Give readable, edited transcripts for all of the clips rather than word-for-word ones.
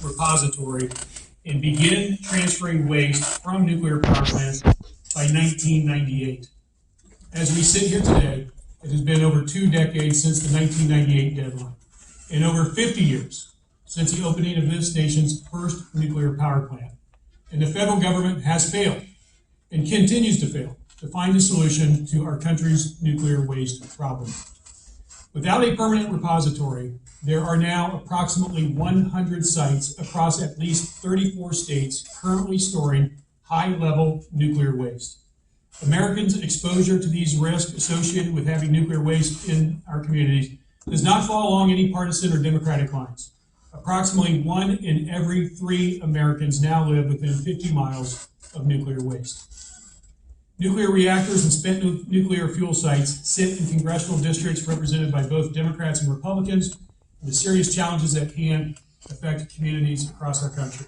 repository and begin transferring waste from nuclear power plants by 1998. As we sit here today, it has been over 2 decades since the 1998 deadline, and over 50 years since the opening of this nation's first nuclear power plant. And the federal government has failed and continues to fail to find a solution to our country's nuclear waste problem. Without a permanent repository, there are now approximately 100 sites across at least 34 states currently storing high-level nuclear waste. Americans' exposure to these risks associated with having nuclear waste in our communities does not fall along any partisan or Democratic lines. Approximately 1 in every 3 Americans now live within 50 miles of nuclear waste. Nuclear reactors and spent nuclear fuel sites sit in congressional districts represented by both Democrats and Republicans, and the serious challenges that can affect communities across our country.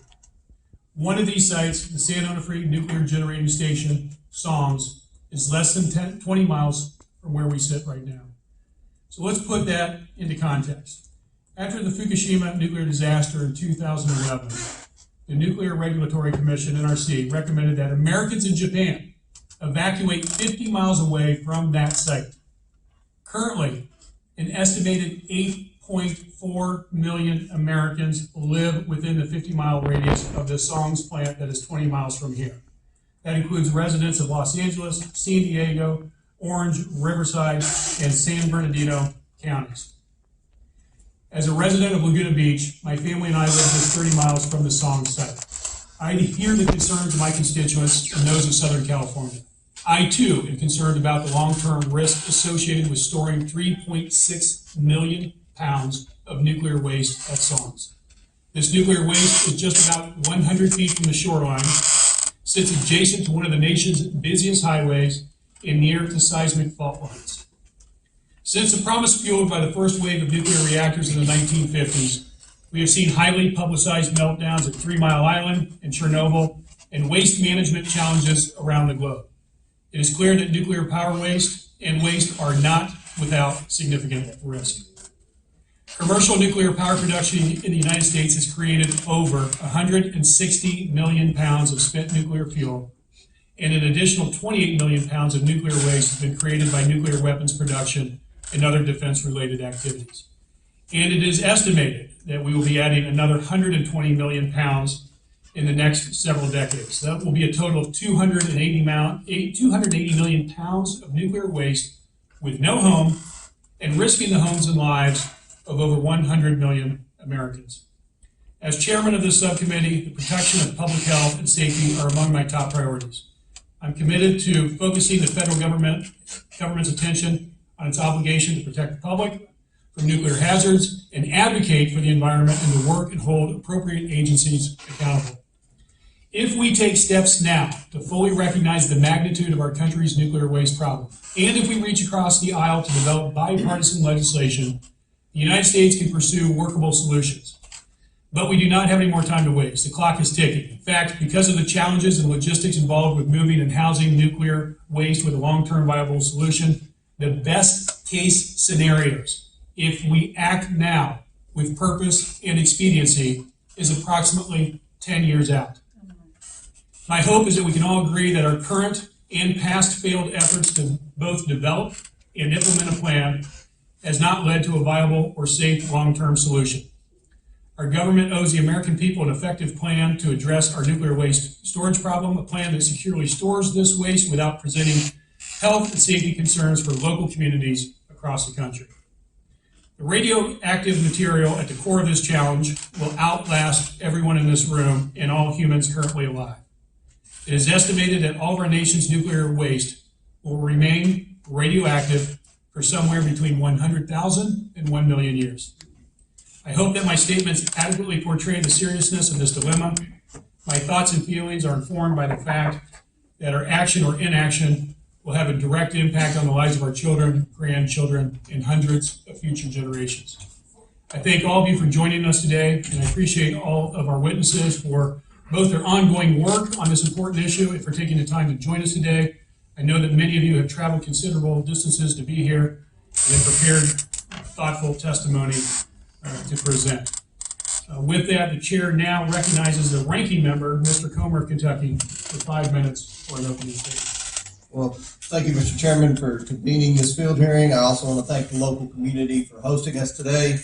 One of these sites, the San Onofre Nuclear Generating Station, SONGS, is less than 20 miles from where we sit right now. So let's put that into context. After the Fukushima nuclear disaster in 2011, the Nuclear Regulatory Commission, NRC, recommended that Americans in Japan evacuate 50 miles away from that site. Currently, an estimated 8.4 million Americans live within the 50-mile radius of the SONGS plant that is 20 miles from here. That includes residents of Los Angeles, San Diego, Orange, Riverside, and San Bernardino counties. As a resident of Laguna Beach, my family and I live just 30 miles from the SONGS site. I hear the concerns of my constituents and those of Southern California. I, too, am concerned about the long-term risk associated with storing 3.6 million pounds of nuclear waste at SONGS. This nuclear waste is just about 100 feet from the shoreline, sits adjacent to one of the nation's busiest highways, and near to seismic fault lines. Since the promise fueled by the first wave of nuclear reactors in the 1950s, we have seen highly publicized meltdowns at 3 Mile Island and Chernobyl and waste management challenges around the globe. It is clear that nuclear power waste and waste are not without significant risk. Commercial nuclear power production in the United States has created over 160 million pounds of spent nuclear fuel, and an additional 28 million pounds of nuclear waste has been created by nuclear weapons production and other defense-related activities. And it is estimated that we will be adding another 120 million pounds in the next several decades. That will be a total of 280 million pounds of nuclear waste with no home and risking the homes and lives of over 100 million Americans. As chairman of this subcommittee, the protection of public health and safety are among my top priorities. I'm committed to focusing the federal government's attention on its obligation to protect the public from nuclear hazards and advocate for the environment and to work and hold appropriate agencies accountable. If we take steps now to fully recognize the magnitude of our country's nuclear waste problem, and if we reach across the aisle to develop bipartisan legislation, the United States can pursue workable solutions. But we do not have any more time to waste. The clock is ticking. In fact, because of the challenges and logistics involved with moving and housing nuclear waste with a long-term viable solution, the best case scenarios, if we act now with purpose and expediency, is approximately 10 years out. My hope is that we can all agree that our current and past failed efforts to both develop and implement a plan has not led to a viable or safe long-term solution. Our government owes the American people an effective plan to address our nuclear waste storage problem, a plan that securely stores this waste without presenting health and safety concerns for local communities across the country. The radioactive material at the core of this challenge will outlast everyone in this room and all humans currently alive. It is estimated that all of our nation's nuclear waste will remain radioactive for somewhere between 100,000 and 1 million years. I hope that my statements adequately portray the seriousness of this dilemma. My thoughts and feelings are informed by the fact that our action or inaction will have a direct impact on the lives of our children, grandchildren, and hundreds of future generations. I thank all of you for joining us today, and I appreciate all of our witnesses for both their ongoing work on this important issue and for taking the time to join us today. I know that many of you have traveled considerable distances to be here and have prepared thoughtful testimony to present. With that, the chair now recognizes the ranking member, Mr. Comer of Kentucky, for 5 minutes for an opening statement. Well, thank you, Mr. Chairman, for convening this field hearing. I also want to thank the local community for hosting us today.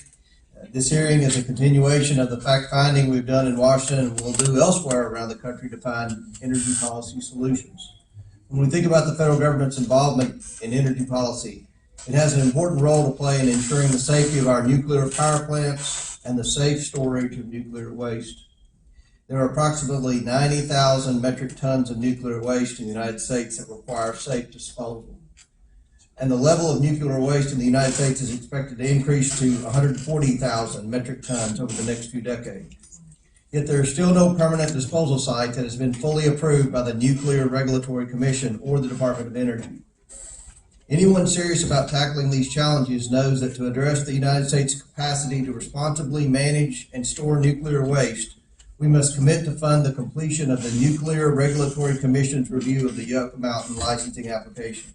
This hearing is a continuation of the fact-finding we've done in Washington and will do elsewhere around the country to find energy policy solutions. When we think about the federal government's involvement in energy policy, it has an important role to play in ensuring the safety of our nuclear power plants and the safe storage of nuclear waste. There are approximately 90,000 metric tons of nuclear waste in the United States that require safe disposal. And the level of nuclear waste in the United States is expected to increase to 140,000 metric tons over the next few decades. Yet there is still no permanent disposal site that has been fully approved by the Nuclear Regulatory Commission or the Department of Energy. Anyone serious about tackling these challenges knows that to address the United States' capacity to responsibly manage and store nuclear waste, we must commit to fund the completion of the Nuclear Regulatory Commission's review of the Yucca Mountain licensing application.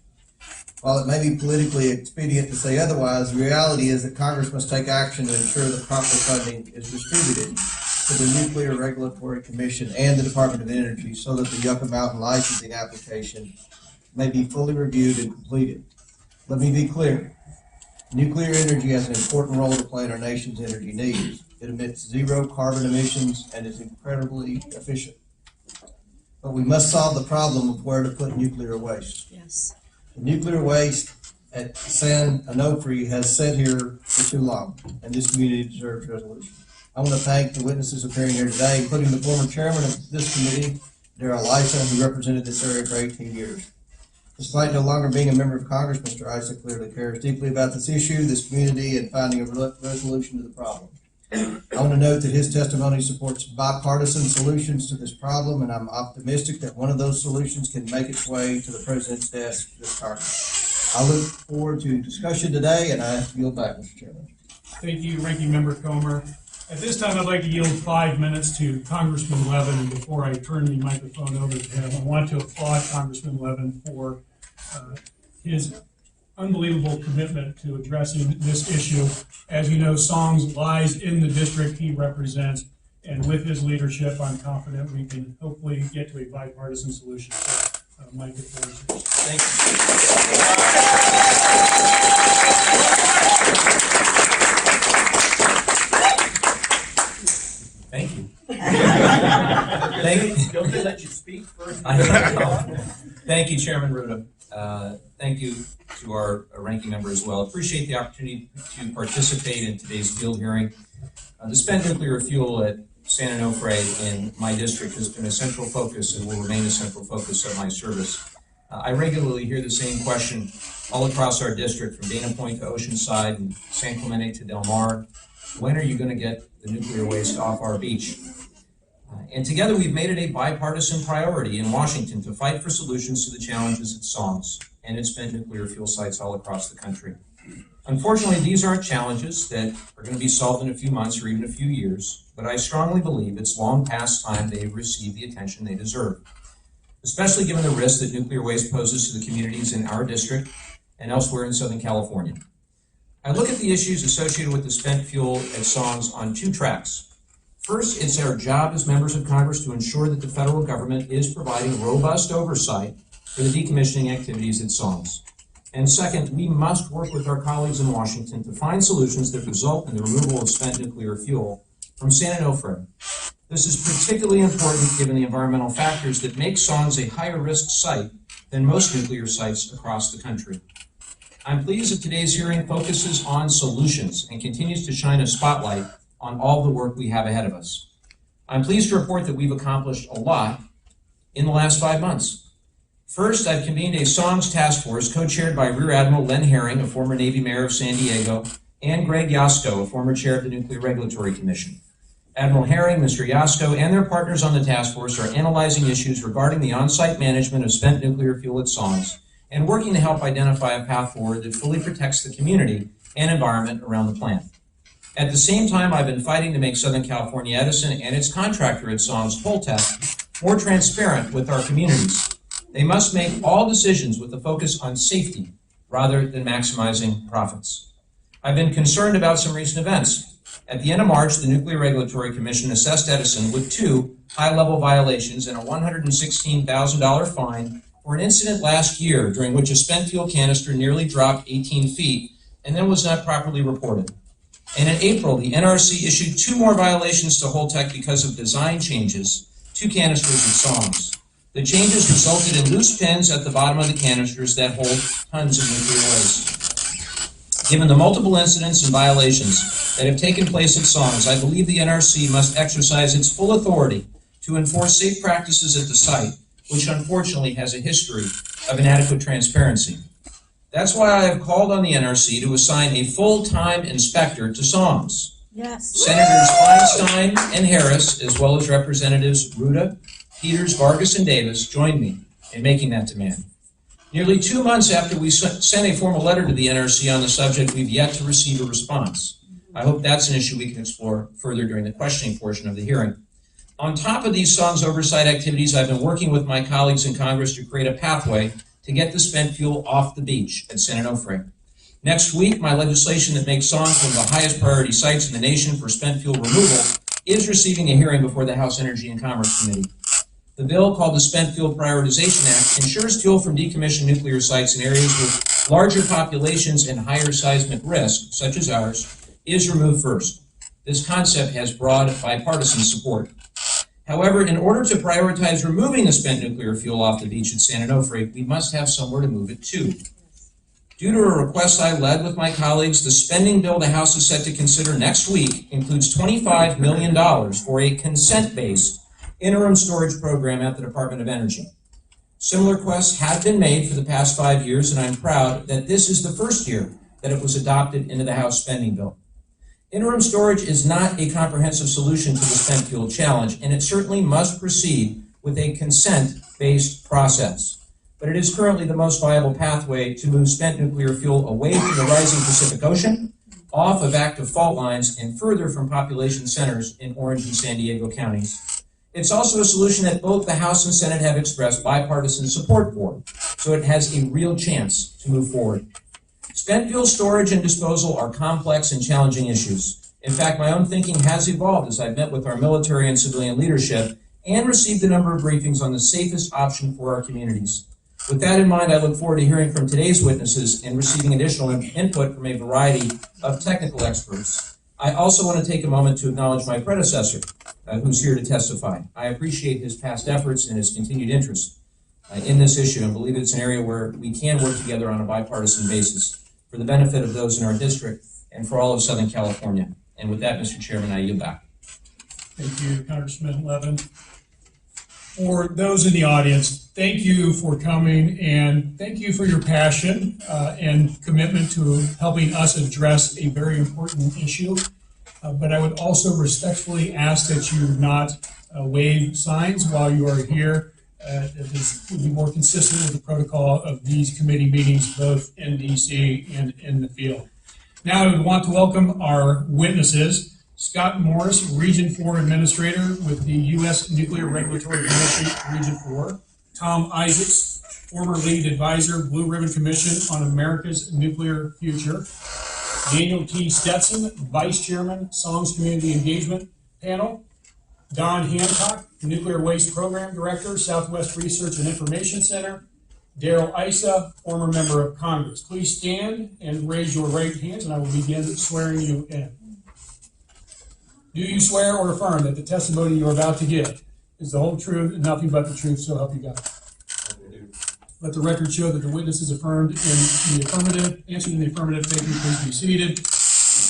While it may be politically expedient to say otherwise, the reality is that Congress must take action to ensure that proper funding is distributed to the Nuclear Regulatory Commission and the Department of Energy so that the Yucca Mountain licensing application may be fully reviewed and completed. Let me be clear. Nuclear energy has an important role to play in our nation's energy needs. It emits zero carbon emissions and is incredibly efficient. But we must solve the problem of where to put nuclear waste. Yes. The nuclear waste at San Onofre has sat here for too long, and this community deserves resolution. I want to thank the witnesses appearing here today, including the former chairman of this committee, Darrell, who represented this area for 18 years. Despite no longer being a member of Congress, Mr. Issa clearly cares deeply about this issue, this community, and finding a resolution to the problem. I want to note that his testimony supports bipartisan solutions to this problem, and I'm optimistic that one of those solutions can make its way to the President's desk this Congress. I look forward to discussion today, and I yield back, Mr. Chairman. Thank you, Ranking Member Comer. At this time, I'd like to yield 5 minutes to Congressman Levin, and before I turn the microphone over to him, I want to applaud Congressman Levin for his unbelievable commitment to addressing this issue. As you know, Songs lies in the district he represents, and with his leadership, I'm confident we can hopefully get to a bipartisan solution. So, Mike, the floor is yours. Thank you. Thank you. Don't they let you speak first? Thank you, Chairman Rouda. Thank you to our ranking member as well. Appreciate the opportunity to participate in today's field hearing. The spent nuclear fuel at San Onofre in my district has been a central focus and will remain a central focus of my service. I regularly hear the same question all across our district, from Dana Point to Oceanside and San Clemente to Del Mar. When are you going to get the nuclear waste off our beach? And together we've made it a bipartisan priority in Washington to fight for solutions to the challenges at Songs and its spent nuclear fuel sites all across the country. Unfortunately, these aren't challenges that are going to be solved in a few months or even a few years, but I strongly believe it's long past time they receive the attention they deserve, especially given the risk that nuclear waste poses to the communities in our district and elsewhere in Southern California. I look at the issues associated with the spent fuel at Songs on two tracks. First, it's our job as members of Congress to ensure that the federal government is providing robust oversight for the decommissioning activities at Songs. And second, we must work with our colleagues in Washington to find solutions that result in the removal of spent nuclear fuel from San Onofre. This is particularly important given the environmental factors that make Songs a higher risk site than most nuclear sites across the country. I'm pleased that today's hearing focuses on solutions and continues to shine a spotlight on all the work we have ahead of us. I'm pleased to report that we've accomplished a lot in the last 5 months. First, I've convened a Songs task force co-chaired by Rear Admiral Len Herring, a former Navy mayor of San Diego, and Greg Yasko, a former chair of the Nuclear Regulatory Commission. Admiral Herring, Mr. Yasko, and their partners on the task force are analyzing issues regarding the on-site management of spent nuclear fuel at Songs and working to help identify a path forward that fully protects the community and environment around the plant. At the same time, I've been fighting to make Southern California Edison and its contractor at Songs, Holtec, more transparent with our communities. They must make all decisions with a focus on safety rather than maximizing profits. I've been concerned about some recent events. At the end of March, the Nuclear Regulatory Commission assessed Edison with 2 high-level violations and a $116,000 fine for an incident last year during which a spent fuel canister nearly dropped 18 feet and then was not properly reported. And in April, the NRC issued 2 more violations to Holtec because of design changes, 2 canisters and songs. The changes resulted in loose pins at the bottom of the canisters that hold tons of nuclear waste. Given the multiple incidents and violations that have taken place at songs, I believe the NRC must exercise its full authority to enforce safe practices at the site, which unfortunately has a history of inadequate transparency. That's why I have called on the NRC to assign a full-time inspector to songs. Yes. Senators Feinstein and Harris, as well as Representatives Rouda, Peters, Vargas, and Davis, joined me in making that demand. Nearly 2 months after we sent a formal letter to the NRC on the subject, we've yet to receive a response. I hope that's an issue we can explore further during the questioning portion of the hearing. On top of these songs oversight activities, I've been working with my colleagues in Congress to create a pathway to get the spent fuel off the beach at San Onofre. Next week, my legislation that makes songs one of the highest priority sites in the nation for spent fuel removal is receiving a hearing before the House Energy and Commerce Committee. The bill, called the Spent Fuel Prioritization Act, ensures fuel from decommissioned nuclear sites in areas with larger populations and higher seismic risk, such as ours, is removed first. This concept has broad bipartisan support. However, in order to prioritize removing the spent nuclear fuel off the beach at San Onofre, we must have somewhere to move it to. Due to a request I led with my colleagues, the spending bill the House is set to consider next week includes $25 million for a consent-based interim storage program at the Department of Energy. Similar requests have been made for the past 5 years, and I'm proud that this is the first year that it was adopted into the House spending bill. Interim storage is not a comprehensive solution to the spent fuel challenge, and it certainly must proceed with a consent-based process. But it is currently the most viable pathway to move spent nuclear fuel away from the rising Pacific Ocean, off of active fault lines, and further from population centers in Orange and San Diego counties. It's also a solution that both the House and Senate have expressed bipartisan support for, so it has a real chance to move forward. Spent fuel storage and disposal are complex and challenging issues. In fact, my own thinking has evolved as I've met with our military and civilian leadership and received a number of briefings on the safest option for our communities. With that in mind, I look forward to hearing from today's witnesses and receiving additional input from a variety of technical experts. I also want to take a moment to acknowledge my predecessor, who's here to testify. I appreciate his past efforts and his continued interest in this issue and believe it's an area where we can work together on a bipartisan basis for the benefit of those in our district and for all of Southern California. And with that, Mr. Chairman, I yield back. Thank you, Congressman Levin. For those in the audience, thank you for coming and thank you for your passion and commitment to helping us address a very important issue. But I would also respectfully ask that you not wave signs while you are here. This would be more consistent with the protocol of these committee meetings, both in DC and in the field. Now I would want to welcome our witnesses. Scott Morris, Region 4 Administrator with the U.S. Nuclear Regulatory Commission, Region 4. Tom Isaacs, former Lead Advisor, Blue Ribbon Commission on America's Nuclear Future. Daniel T. Stetson, Vice Chairman, Songs Community Engagement Panel. Don Hancock, Nuclear Waste Program Director, Southwest Research and Information Center. Darrell, Issa, former Member of Congress. Please stand and raise your right hands, and I will begin swearing you in. Do you swear or affirm that the testimony you are about to give is the whole truth and nothing but the truth, so help you God? Let the record show that the witness is affirmed in the affirmative. Answered in the affirmative. Thank you. Please be seated.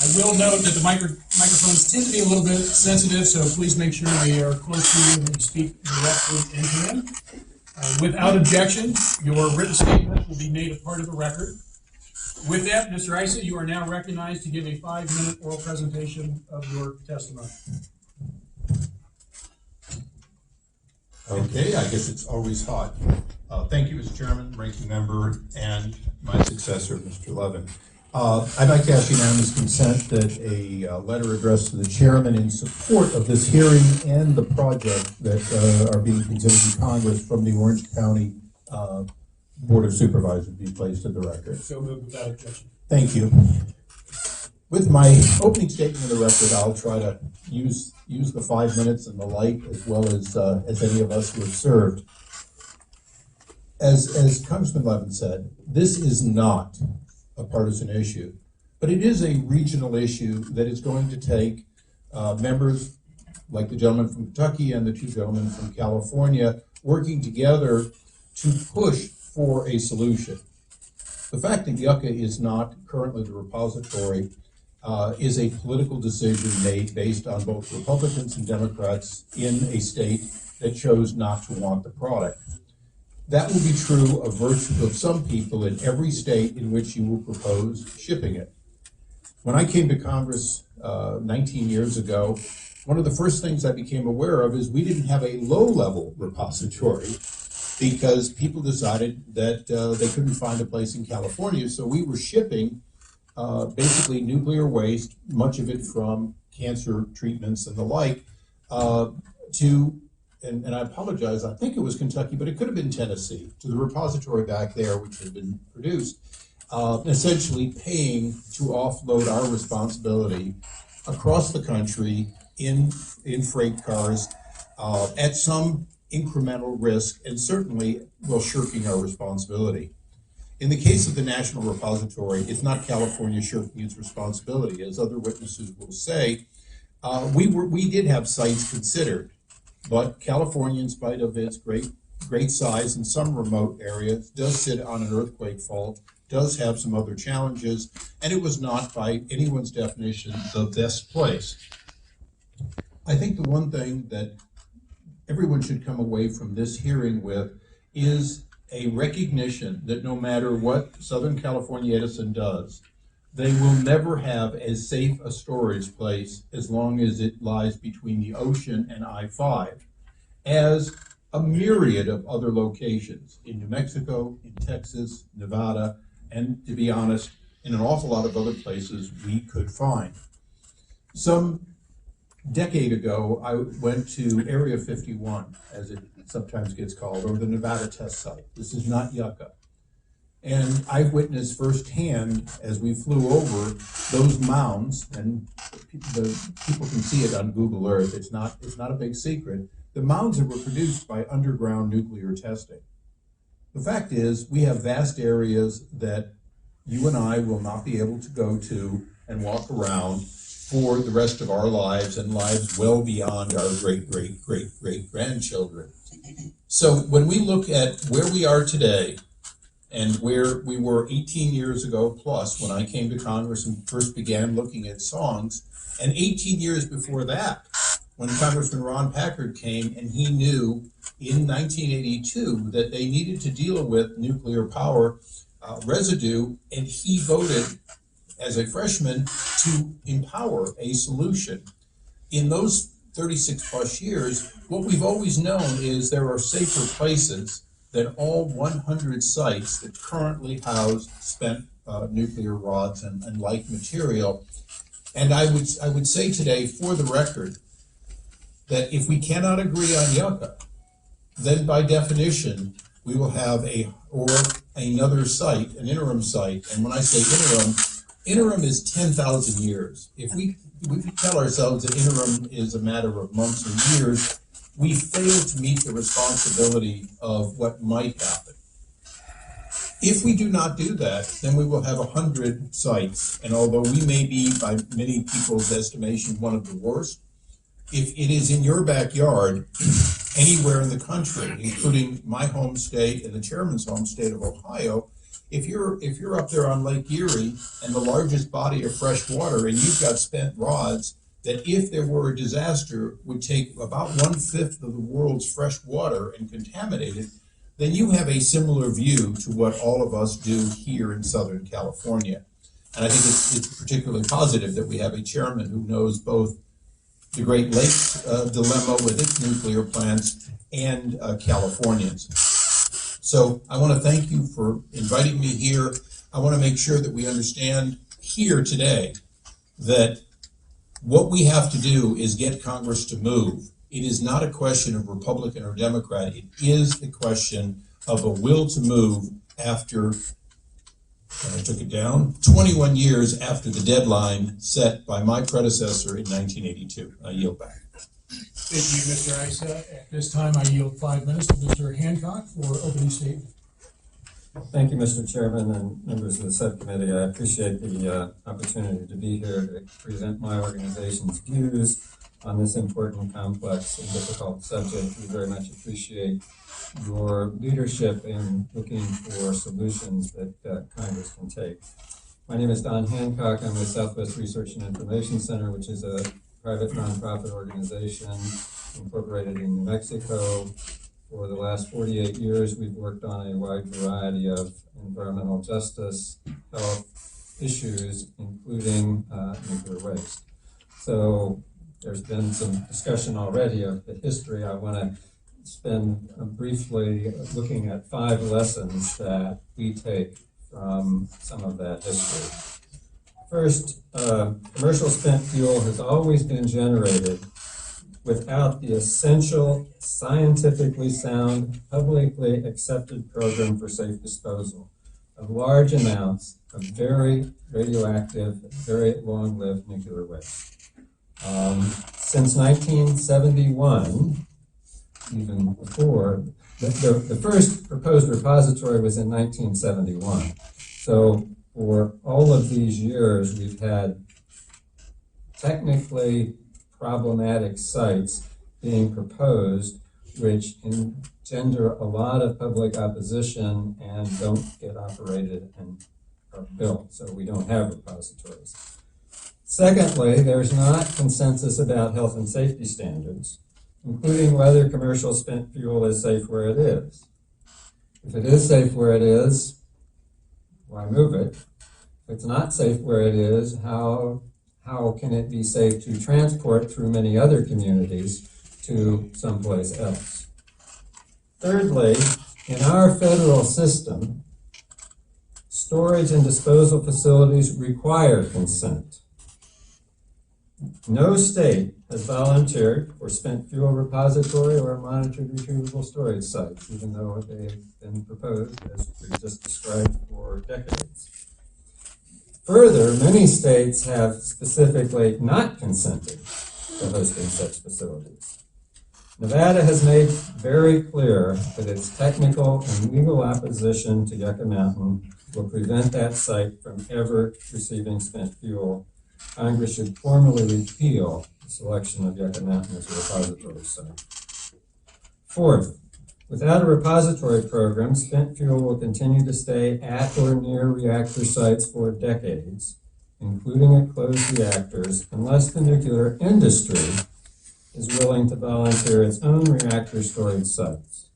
I will note that the microphones tend to be a little bit sensitive, so please make sure they are close to you and you speak directly into them. Without objection, your written statement will be made a part of the record. With that, Mr. Issa, you are now recognized to give a 5-minute oral presentation of your testimony. Okay, I guess it's always hot. Thank you, Mr. Chairman, Ranking Member, and my successor, Mr. Levin. I'd like to ask unanimous consent that a letter addressed to the chairman in support of this hearing and the project that are being considered in Congress from the Orange County Board of Supervisors be placed in the record. So moved without objection. Thank you. With my opening statement of the record, I'll try to use the 5 minutes and the light as well as any of us who have served. As Congressman Levin said, this is not a partisan issue, but it is a regional issue that is going to take members like the gentleman from Kentucky and the two gentlemen from California working together to push for a solution. The fact that Yucca is not currently the repository is a political decision made based on both Republicans and Democrats in a state that chose not to want the product. That will be true of some people in every state in which you will propose shipping it. When I came to Congress 19 years ago, one of the first things I became aware of is we didn't have a low-level repository because people decided that they couldn't find a place in California, so we were shipping basically nuclear waste, much of it from cancer treatments and the like, and I apologize, I think it was Kentucky, but it could have been Tennessee, to the repository back there which had been produced, essentially paying to offload our responsibility across the country in freight cars at some incremental risk and certainly while shirking our responsibility. In the case of the National Repository, it's not California shirking its responsibility. As other witnesses will say, we did have sites considered, but California, in spite of its great size in some remote areas, does sit on an earthquake fault, does have some other challenges, and it was not, by anyone's definition, the best place. I think the one thing that everyone should come away from this hearing with is a recognition that no matter what Southern California Edison does, they will never have as safe a storage place as long as it lies between the ocean and I-5 as a myriad of other locations in New Mexico, in Texas, Nevada, and to be honest, in an awful lot of other places we could find. Some decade ago, I went to Area 51, as it sometimes gets called, or the Nevada test site. This is not Yucca. And I witnessed firsthand as we flew over those mounds, and the people can see it on Google Earth. It's not a big secret. The mounds that were produced by underground nuclear testing. The fact is, we have vast areas that you and I will not be able to go to and walk around for the rest of our lives and lives well beyond our great-great-great-great-grandchildren. So when we look at where we are today and where we were 18 years ago plus when I came to Congress and first began looking at songs, and 18 years before that, when Congressman Ron Packard came and he knew in 1982 that they needed to deal with nuclear power residue, and he voted as a freshman to empower a solution. In those 36 plus years, what we've always known is there are safer places than all 100 sites that currently house spent nuclear rods and like material. And I would say today, for the record, that if we cannot agree on Yucca, then by definition, we will have another site, an interim site. And when I say interim is 10,000 years. If we tell ourselves that interim is a matter of months or years, we fail to meet the responsibility of what might happen. If we do not do that, then we will have 100 sites. And although we may be, by many people's estimation, one of the worst, if it is in your backyard, anywhere in the country, including my home state and the chairman's home state of Ohio, if you're up there on Lake Erie and the largest body of fresh water and you've got spent rods that if there were a disaster would take about 1/5 of the world's fresh water and contaminate it, then you have a similar view to what all of us do here in Southern California. And I think it's particularly positive that we have a chairman who knows both the Great Lakes dilemma with its nuclear plants and Californians. So I want to thank you for inviting me here. I want to make sure that we understand here today that what we have to do is get Congress to move. It is not a question of Republican or Democrat. It is a question of a will to move after and I took it down 21 years after the deadline set by my predecessor in 1982. I yield back. Thank you, Mr. Issa. At this time, I yield 5 minutes to Mr. Hancock for opening statement. Thank you, Mr. Chairman and members of the subcommittee. I appreciate the opportunity to be here to present my organization's views on this important, complex, and difficult subject. We very much appreciate your leadership in looking for solutions that Congress can take. My name is Don Hancock. I'm with Southwest Research and Information Center, which is a private nonprofit organization incorporated in New Mexico. For the last 48 years, we've worked on a wide variety of environmental justice, health issues, including nuclear waste. So there's been some discussion already of the history. I want to spend briefly looking at 5 lessons that we take from some of that history. First, commercial spent fuel has always been generated without the essential, scientifically sound, publicly accepted program for safe disposal of large amounts of very radioactive, very long-lived nuclear waste. Since 1971, even before, the first proposed repository was in 1971. So for all of these years, we've had technically problematic sites being proposed, which engender a lot of public opposition and don't get operated and are built, so we don't have repositories. Secondly, there's not consensus about health and safety standards, including whether commercial spent fuel is safe where it is. If it is safe where it is, why move it? If it's not safe where it is, how can it be safe to transport through many other communities to someplace else? Thirdly, in our federal system, storage and disposal facilities require consent. No state has volunteered for spent fuel repository or monitored retrievable storage sites, even though they've been proposed, as we just described, for decades. Further, many states have specifically not consented to hosting such facilities. Nevada has made very clear that its technical and legal opposition to Yucca Mountain will prevent that site from ever receiving spent fuel. Congress should formally repeal the selection of Yucca Mountain as a repository site. Fourth, without a repository program, spent fuel will continue to stay at or near reactor sites for decades, including at closed reactors, unless the nuclear industry is willing to volunteer its own reactor storage sites.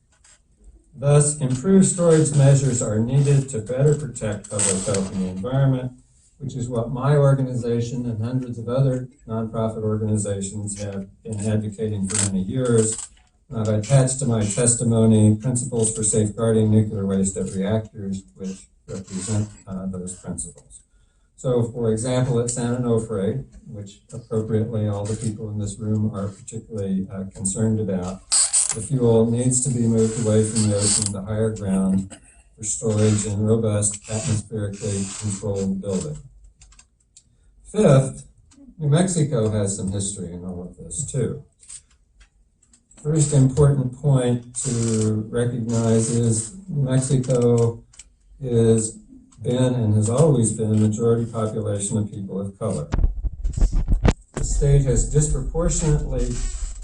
Thus, improved storage measures are needed to better protect public health and the environment, which is what my organization and hundreds of other nonprofit organizations have been advocating for many years. I've attached to my testimony principles for safeguarding nuclear waste at reactors, which represent those principles. So, for example, at San Onofre, which appropriately all the people in this room are particularly concerned about, the fuel needs to be moved away from the ocean to higher ground for storage in robust, atmospherically controlled building. Fifth, New Mexico has some history in all of this too. First important point to recognize is New Mexico has been and has always been a majority population of people of color. The state has disproportionately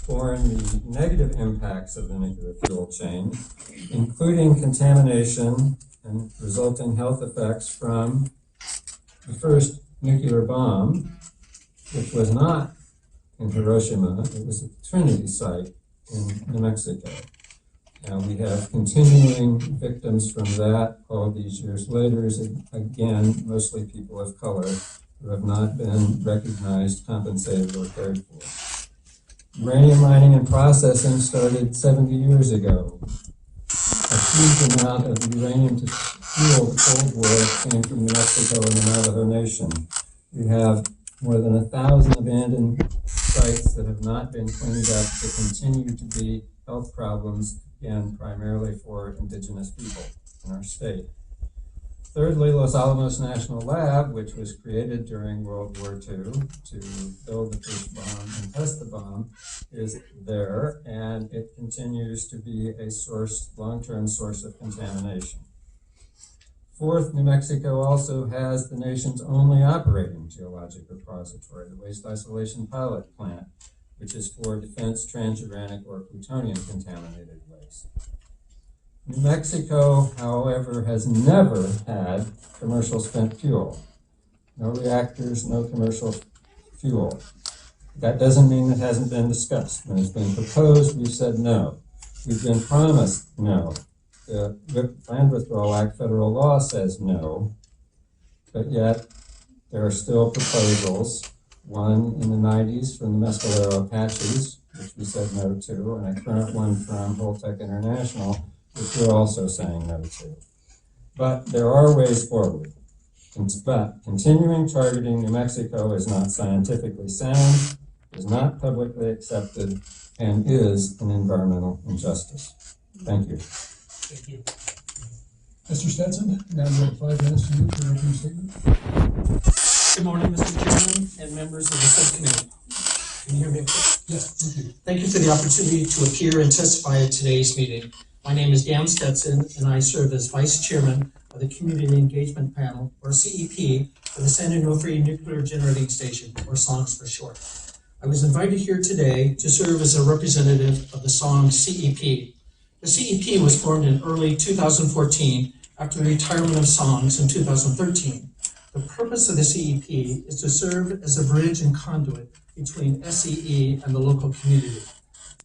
borne the negative impacts of the nuclear fuel chain, including contamination and resulting health effects from the first nuclear bomb, which was not in Hiroshima, it was at the Trinity site in New Mexico. Now we have continuing victims from that all these years later, again, mostly people of color who have not been recognized, compensated, or cared for. Uranium mining and processing started 70 years ago. A huge amount of uranium to fuel the Cold War came from New Mexico and the Navajo Nation. We have more than 1,000 abandoned sites that have not been cleaned up that continue to be health problems, again, primarily for indigenous people in our state. Thirdly, Los Alamos National Lab, which was created during World War II to build the first bomb and test the bomb, is there, and it continues to be a long-term source of contamination. Fourth, New Mexico also has the nation's only operating geologic repository, the Waste Isolation Pilot Plant, which is for defense, transuranic, or plutonium-contaminated waste. New Mexico, however, has never had commercial spent fuel. No reactors, no commercial fuel. That doesn't mean it hasn't been discussed. When it's been proposed, we've said no. We've been promised no. The Land Withdrawal Act federal law says no, but yet there are still proposals, one in the 90s from the Mescalero Apaches, which we said no to, and a current one from Holtec International, which we're also saying no to. But there are ways forward. But continuing targeting New Mexico is not scientifically sound, is not publicly accepted, and is an environmental injustice. Thank you. Thank you. Mr. Stetson, now you have 5 minutes to use your opening statement. Good morning, Mr. Chairman and members of the subcommittee. Can you hear me? Yes, thank you. Thank you for the opportunity to appear and testify at today's meeting. My name is Dan Stetson, and I serve as Vice Chairman of the Community Engagement Panel, or CEP, for the San Onofre Nuclear Generating Station, or SONGS for short. I was invited here today to serve as a representative of the SONGS CEP. The CEP was formed in early 2014 after the retirement of SONGS in 2013. The purpose of the CEP is to serve as a bridge and conduit between SCE and the local community.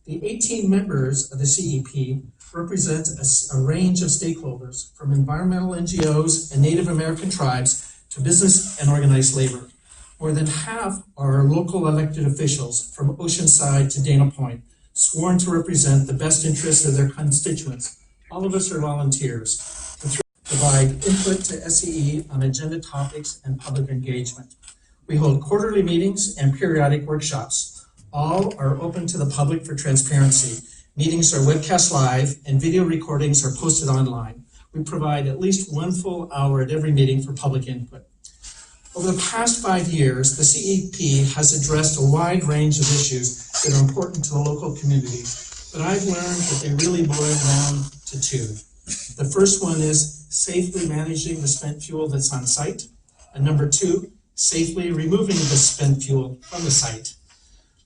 The 18 members of the CEP represent a range of stakeholders, from environmental NGOs and Native American tribes to business and organized labor. More than half are local elected officials, from Oceanside to Dana Point, sworn to represent the best interests of their constituents. All of us are volunteers to provide input to SCE on agenda topics and public engagement. We hold quarterly meetings and periodic workshops. All are open to the public for transparency. Meetings are webcast live and video recordings are posted online. We provide at least 1 full hour at every meeting for public input. Over the past 5 years, the CEP has addressed a wide range of issues that are important to the local community, but I've learned that they really boil down to 2. The first one is safely managing the spent fuel that's on site, and number 2, safely removing the spent fuel from the site.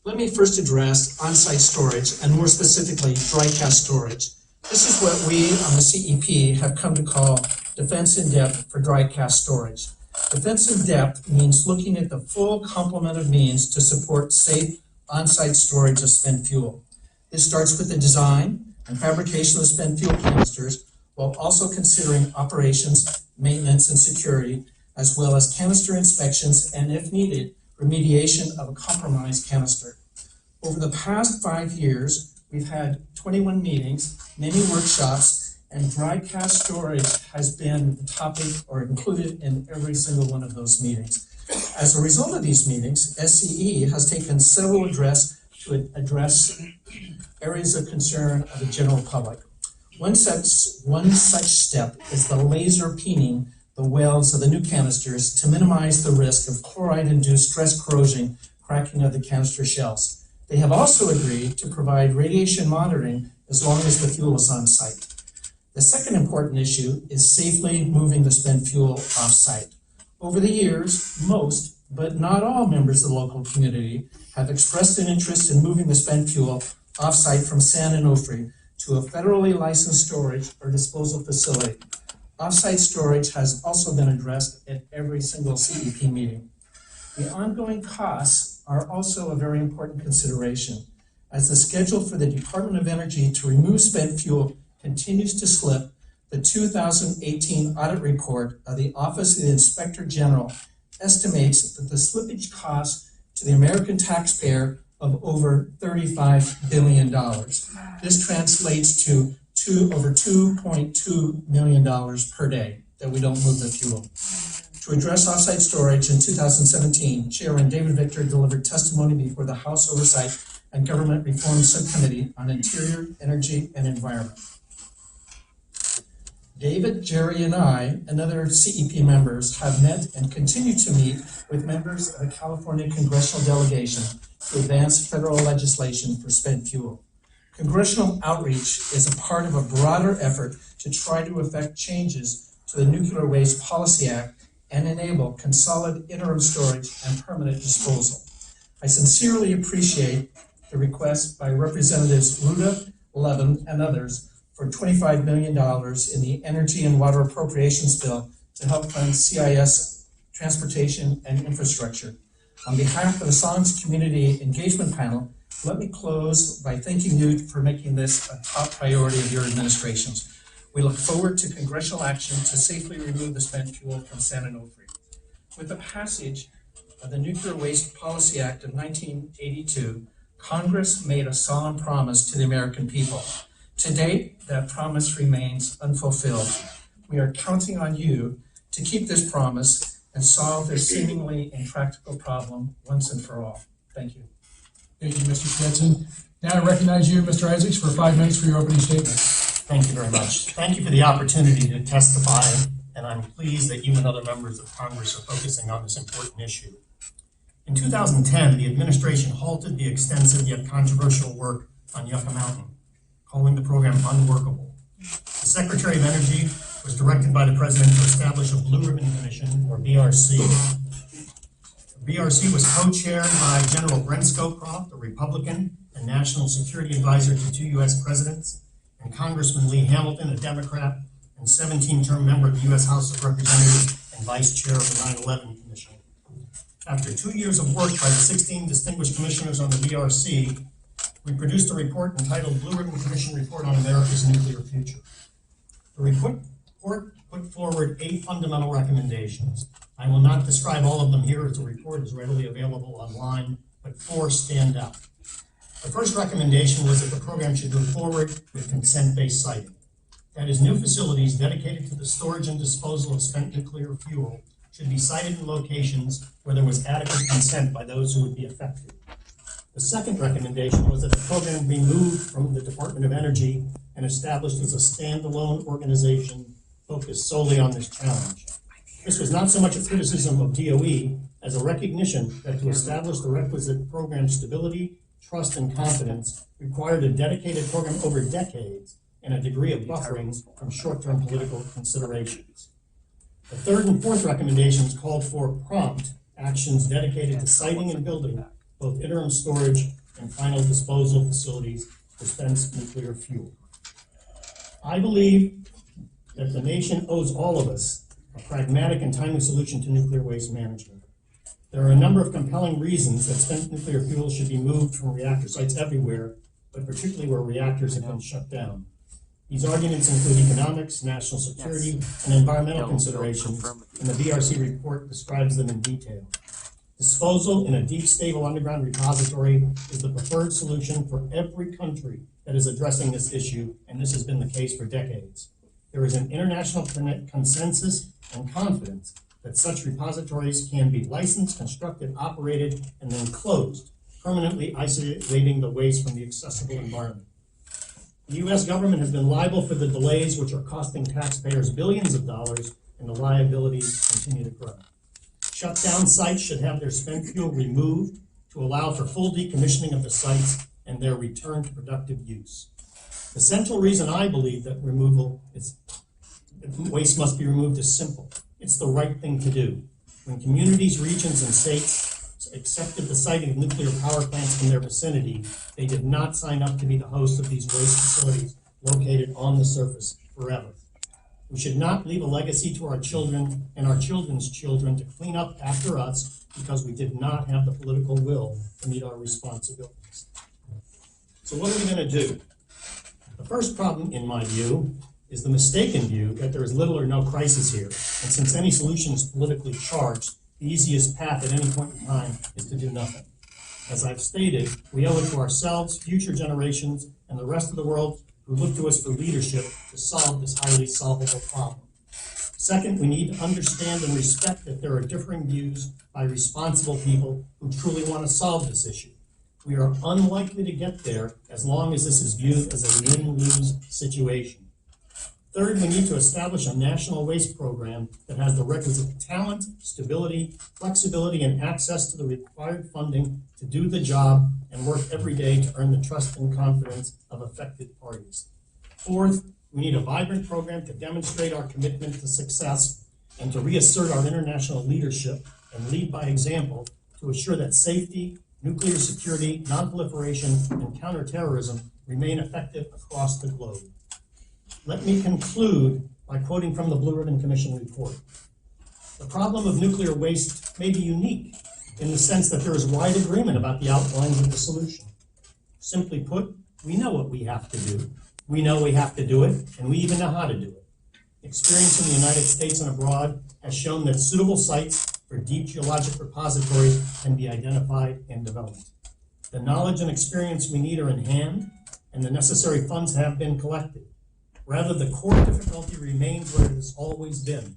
Let me first address on-site storage, and more specifically, dry cask storage. This is what we on the CEP have come to call defense in depth for dry cask storage. Defense in depth means looking at the full complement of means to support safe on-site storage of spent fuel. This starts with the design and fabrication of spent fuel canisters, while also considering operations, maintenance, and security, as well as canister inspections and, if needed, remediation of a compromised canister. Over the past 5 years, we've had 21 meetings, many workshops, and dry cask storage has been the topic or included in every single one of those meetings. As a result of these meetings, SCE has taken several to address areas of concern of the general public. One such step is the laser peening the welds of the new canisters to minimize the risk of chloride-induced stress corrosion cracking of the canister shells. They have also agreed to provide radiation monitoring as long as the fuel is on site. The second important issue is safely moving the spent fuel off-site. Over the years, most, but not all members of the local community have expressed an interest in moving the spent fuel off-site from San Onofre to a federally licensed storage or disposal facility. Off-site storage has also been addressed at every single CEP meeting. The ongoing costs are also a very important consideration, as the schedule for the Department of Energy to remove spent fuel continues to slip. The 2018 audit report of the Office of the Inspector General estimates that the slippage cost to the American taxpayer of over $35 billion. This translates to over $2.2 million per day that we don't move the fuel. To address offsite storage in 2017, Chairman David Victor delivered testimony before the House Oversight and Government Reform Subcommittee on Interior, Energy, and Environment. David, Jerry, and I, and other CEP members have met and continue to meet with members of the California Congressional delegation to advance federal legislation for spent fuel. Congressional outreach is a part of a broader effort to try to effect changes to the Nuclear Waste Policy Act and enable consolidated interim storage and permanent disposal. I sincerely appreciate the request by Representatives Rouda, Levin, and others for $25 million in the Energy and Water Appropriations Bill to help fund CIS transportation and infrastructure. On behalf of the Songs Community Engagement Panel, let me close by thanking you for making this a top priority of your administrations. We look forward to congressional action to safely remove the spent fuel from San Onofre. With the passage of the Nuclear Waste Policy Act of 1982, Congress made a solemn promise to the American people. To date, that promise remains unfulfilled. We are counting on you to keep this promise and solve this seemingly impractical problem once and for all. Thank you. Thank you, Mr. Stetson. Now I recognize you, Mr. Isaacs, for 5 minutes for your opening statement. Thank you very much. Thank you for the opportunity to testify, and I'm pleased that you and other members of Congress are focusing on this important issue. In 2010, the administration halted the extensive yet controversial work on Yucca Mountain, calling the program unworkable. The Secretary of Energy was directed by the President to establish a Blue Ribbon Commission, or BRC. The BRC was co-chaired by General Brent Scowcroft, a Republican and National Security Advisor to 2 U.S. presidents, and Congressman Lee Hamilton, a Democrat, and 17-term member of the U.S. House of Representatives and Vice Chair of the 9/11 Commission. After 2 years of work by the 16 distinguished commissioners on the BRC, we produced a report entitled Blue Ribbon Commission Report on America's Nuclear Future. The report put forward 8 fundamental recommendations. I will not describe all of them here as the report is readily available online, but 4 stand out. The first recommendation was that the program should move forward with consent-based siting. That is, new facilities dedicated to the storage and disposal of spent nuclear fuel should be sited in locations where there was adequate consent by those who would be affected. The second recommendation was that the program be moved from the Department of Energy and established as a standalone organization focused solely on this challenge. This was not so much a criticism of DOE as a recognition that to establish the requisite program stability, trust, and confidence required a dedicated program over decades and a degree of buffering from short-term political considerations. The third and fourth recommendations called for prompt actions dedicated to siting and building both interim storage and final disposal facilities for spent nuclear fuel. I believe that the nation owes all of us a pragmatic and timely solution to nuclear waste management. There are a number of compelling reasons that spent nuclear fuel should be moved from reactor sites everywhere, but particularly where reactors have been shut down. These arguments include economics, national security, and environmental considerations, and the BRC report describes them in detail. Disposal in a deep, stable underground repository is the preferred solution for every country that is addressing this issue, and this has been the case for decades. There is an international consensus and confidence that such repositories can be licensed, constructed, operated, and then closed, permanently isolating the waste from the accessible environment. The U.S. government has been liable for the delays which are costing taxpayers billions of dollars, and the liabilities continue to grow. Shutdown sites should have their spent fuel removed to allow for full decommissioning of the sites and their return to productive use. The central reason I believe that waste must be removed is simple. It's the right thing to do. When communities, regions, and states accepted the siting of nuclear power plants in their vicinity, they did not sign up to be the host of these waste facilities located on the surface forever. We should not leave a legacy to our children and our children's children to clean up after us because we did not have the political will to meet our responsibilities. So what are we going to do? The first problem, in my view, is the mistaken view that there is little or no crisis here, and since any solution is politically charged, the easiest path at any point in time is to do nothing. As I've stated, we owe it to ourselves, future generations, and the rest of the world who look to us for leadership to solve this highly solvable problem. Second, we need to understand and respect that there are differing views by responsible people who truly want to solve this issue. We are unlikely to get there as long as this is viewed as a win-lose situation. Third, we need to establish a national waste program that has the requisite talent, stability, flexibility, and access to the required funding to do the job and work every day to earn the trust and confidence of affected parties. Fourth, we need a vibrant program to demonstrate our commitment to success and to reassert our international leadership and lead by example to assure that safety, nuclear security, nonproliferation, and counterterrorism remain effective across the globe. Let me conclude by quoting from the Blue Ribbon Commission report. The problem of nuclear waste may be unique in the sense that there is wide agreement about the outlines of the solution. Simply put, we know what we have to do. We know we have to do it, and we even know how to do it. Experience in the United States and abroad has shown that suitable sites for deep geologic repositories can be identified and developed. The knowledge and experience we need are in hand, and the necessary funds have been collected. Rather, the core difficulty remains where it has always been,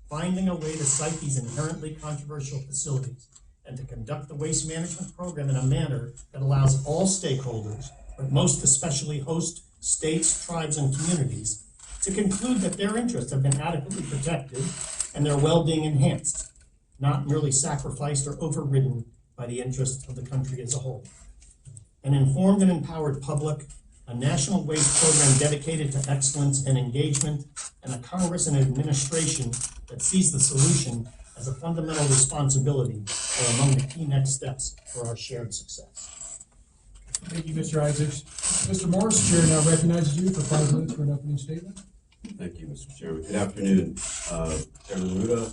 finding a way to site these inherently controversial facilities and to conduct the waste management program in a manner that allows all stakeholders, but most especially host states, tribes, and communities, to conclude that their interests have been adequately protected and their well-being enhanced, not merely sacrificed or overridden by the interests of the country as a whole. An informed and empowered public, a national waste program dedicated to excellence and engagement, and a Congress and administration that sees the solution as a fundamental responsibility are among the key next steps for our shared success. Thank you, Mr. Isaacs. Mr. Morris, Chair now recognizes you for 5 minutes for an opening statement. Thank you, Mr. Chairman. Good afternoon, Chairman Rouda,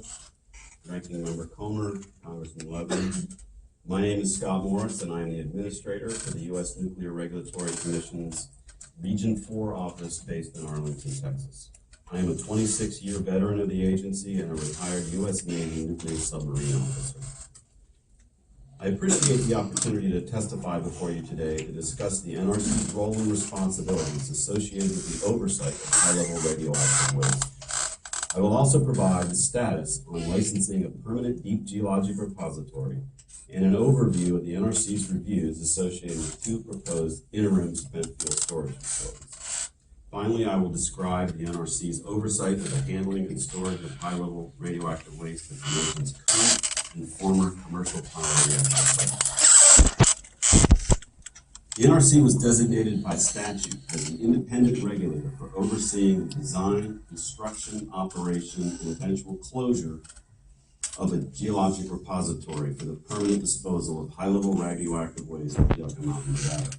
Ranking Member Comer, Congressman Levin. My name is Scott Morris, and I am the administrator for the U.S. Nuclear Regulatory Commission's Region 4 office based in Arlington, Texas. I am a 26-year veteran of the agency and a retired U.S. Navy nuclear submarine officer. I appreciate the opportunity to testify before you today to discuss the NRC's role and responsibilities associated with the oversight of high-level radioactive waste. I will also provide the status on licensing a permanent deep geologic repository and an overview of the NRC's reviews associated with 2 proposed interim spent fuel storage facilities. Finally, I will describe the NRC's oversight of the handling and storage of high-level radioactive waste at the nation's current and former commercial power reactor sites. The NRC was designated by statute as an independent regulator for overseeing the design, construction, operation, and eventual closure of a geologic repository for the permanent disposal of high-level radioactive waste at Yucca Mountain, Nevada.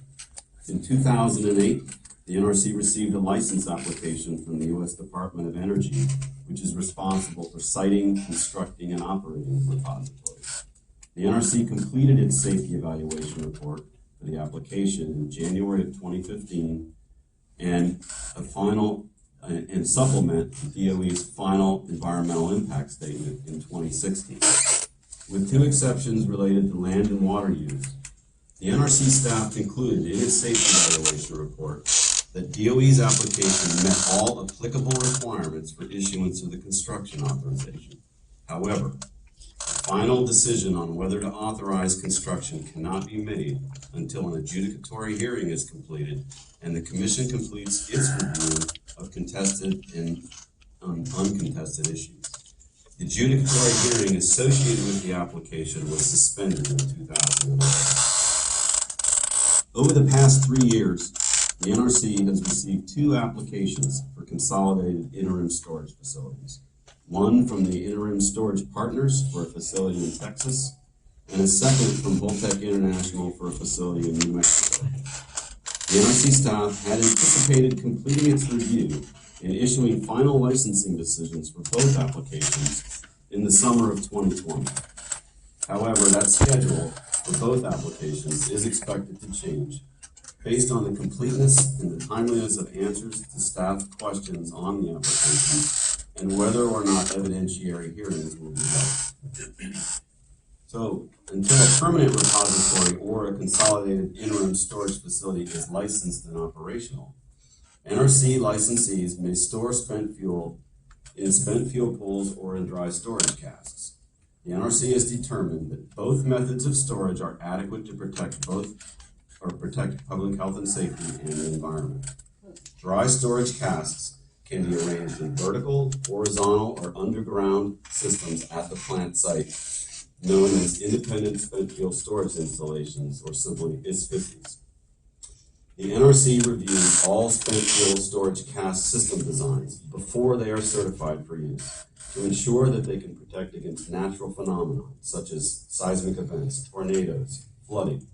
In 2008, the NRC received a license application from the U.S. Department of Energy, which is responsible for siting, constructing, and operating the repository. The NRC completed its safety evaluation report for the application in January of 2015 and supplement the DOE's final environmental impact statement in 2016. With 2 exceptions related to land and water use, the NRC staff concluded in its safety evaluation report that DOE's application met all applicable requirements for issuance of the construction authorization. However, the final decision on whether to authorize construction cannot be made until an adjudicatory hearing is completed and the Commission completes its review of contested and uncontested issues. The adjudicatory hearing associated with the application was suspended in 2011. Over the past 3 years, the NRC has received 2 applications for consolidated interim storage facilities. One from the Interim Storage Partners for a facility in Texas, and a second from Voltec International for a facility in New Mexico. The NRC staff had anticipated completing its review and issuing final licensing decisions for both applications in the summer of 2020. However, that schedule for both applications is expected to change based on the completeness and the timeliness of answers to staff questions on the application and whether or not evidentiary hearings will be held. So, until a permanent repository or a consolidated interim storage facility is licensed and operational, NRC licensees may store spent fuel in spent fuel pools or in dry storage casks. The NRC has determined that both methods of storage are adequate to protect public health and safety and the environment. Dry storage casks can be arranged in vertical, horizontal, or underground systems at the plant site, known as independent spent fuel storage installations, or simply ISFISTs. The NRC reviews all spent fuel storage cask system designs before they are certified for use to ensure that they can protect against natural phenomena such as seismic events, tornadoes, flooding,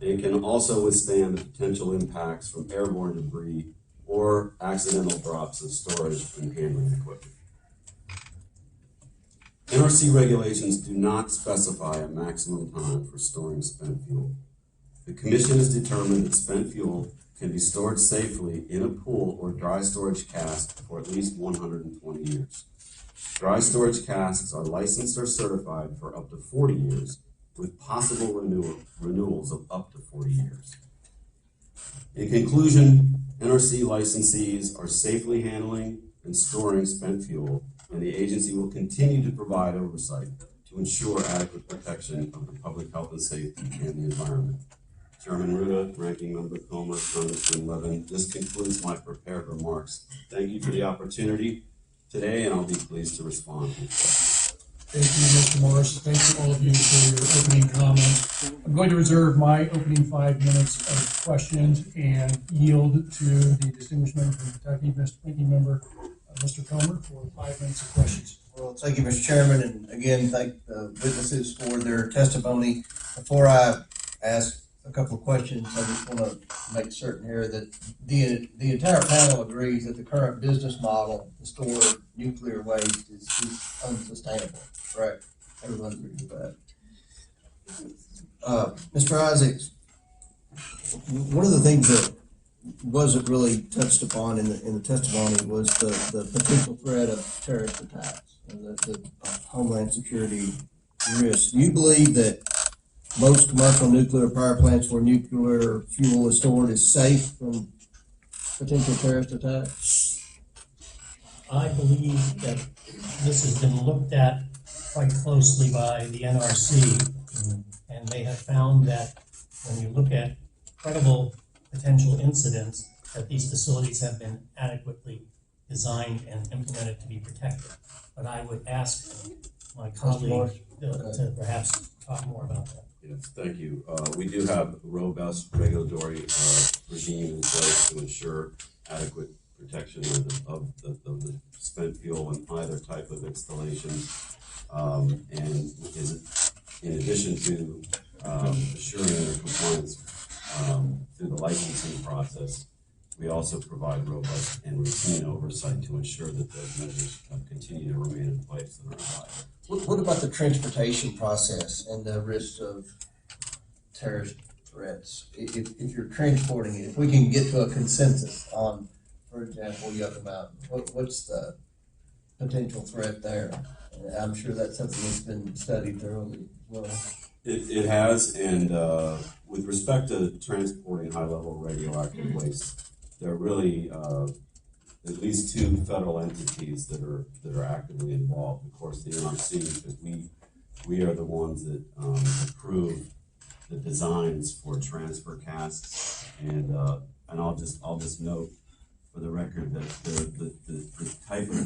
and can also withstand the potential impacts from airborne debris or accidental drops of storage and handling equipment. NRC regulations do not specify a maximum time for storing spent fuel. The Commission has determined that spent fuel can be stored safely in a pool or dry storage cask for at least 120 years. Dry storage casks are licensed or certified for up to 40 years, with possible renewals of up to 40 years. In conclusion, NRC licensees are safely handling and storing spent fuel, and the agency will continue to provide oversight to ensure adequate protection of the public health and safety and the environment. Chairman Rouda, Ranking Member Comer, Congressman Levin, this concludes my prepared remarks. Thank you for the opportunity today, and I'll be pleased to respond. Thank you, Mr. Morris. Thank you all of you for your opening comments. I'm going to reserve my opening 5 minutes of questions and yield to the distinguished member from Kentucky, Mr. Ranking Member, Mr. Comer, for 5 minutes of questions. Well, thank you, Mr. Chairman, and again, thank the witnesses for their testimony. Before I ask a couple of questions, I just want to make certain here that the entire panel agrees that the current business model to store nuclear waste is unsustainable, correct? Everyone agrees with that. Mr. Isaacs, one of the things that wasn't really touched upon in the testimony was the potential threat of terrorist attacks and the homeland security risk. Do you believe that most commercial nuclear power plants where nuclear fuel is stored is safe from potential terrorist attacks? I believe that this has been looked at quite closely by the NRC, and they have found that when you look at credible potential incidents, that these facilities have been adequately designed and implemented to be protected. But I would ask my colleague to perhaps talk more about that. Yes, thank you. We do have a robust regulatory regime in place to ensure adequate protection of the spent fuel in either type of installation. And in addition to assuring their compliance through the licensing process, we also provide robust and routine oversight to ensure that those measures continue to remain in place and are applied. What about the transportation process and the risks of terrorist threats? If you're transporting it, if we can get to a consensus on, for example, Yucca Mountain, what's the potential threat there? I'm sure that's something that's been studied thoroughly as well. It has, and with respect to transporting high-level radioactive waste, there are really at least 2 federal entities that are actively involved. Of course, the NRC, because we are the ones that approve the designs for transfer casks, and I'll just note for the record that the type of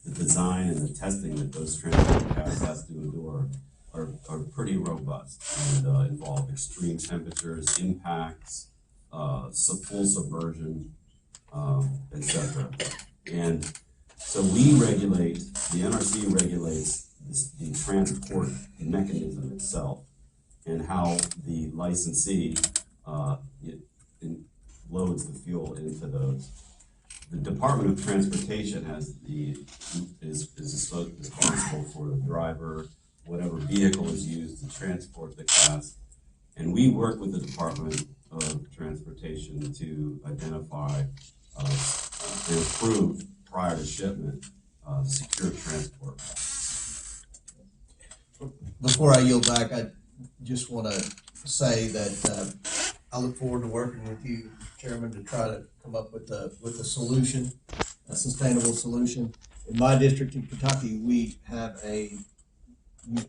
the design and the testing that those transfer casks has to endure are pretty robust and involve extreme temperatures, impacts, full submersion, etc. And so we regulate, the NRC regulates the transport mechanism itself and how the licensee loads the fuel into those. The Department of Transportation is responsible for the driver, whatever vehicle is used to transport the cask, and we work with the Department of Transportation to identify and approve prior to shipment secure transport. Before I yield back, I just want to say that I look forward to working with you, Chairman, to try to come up with a solution, a sustainable solution. In my district in Kentucky, we have a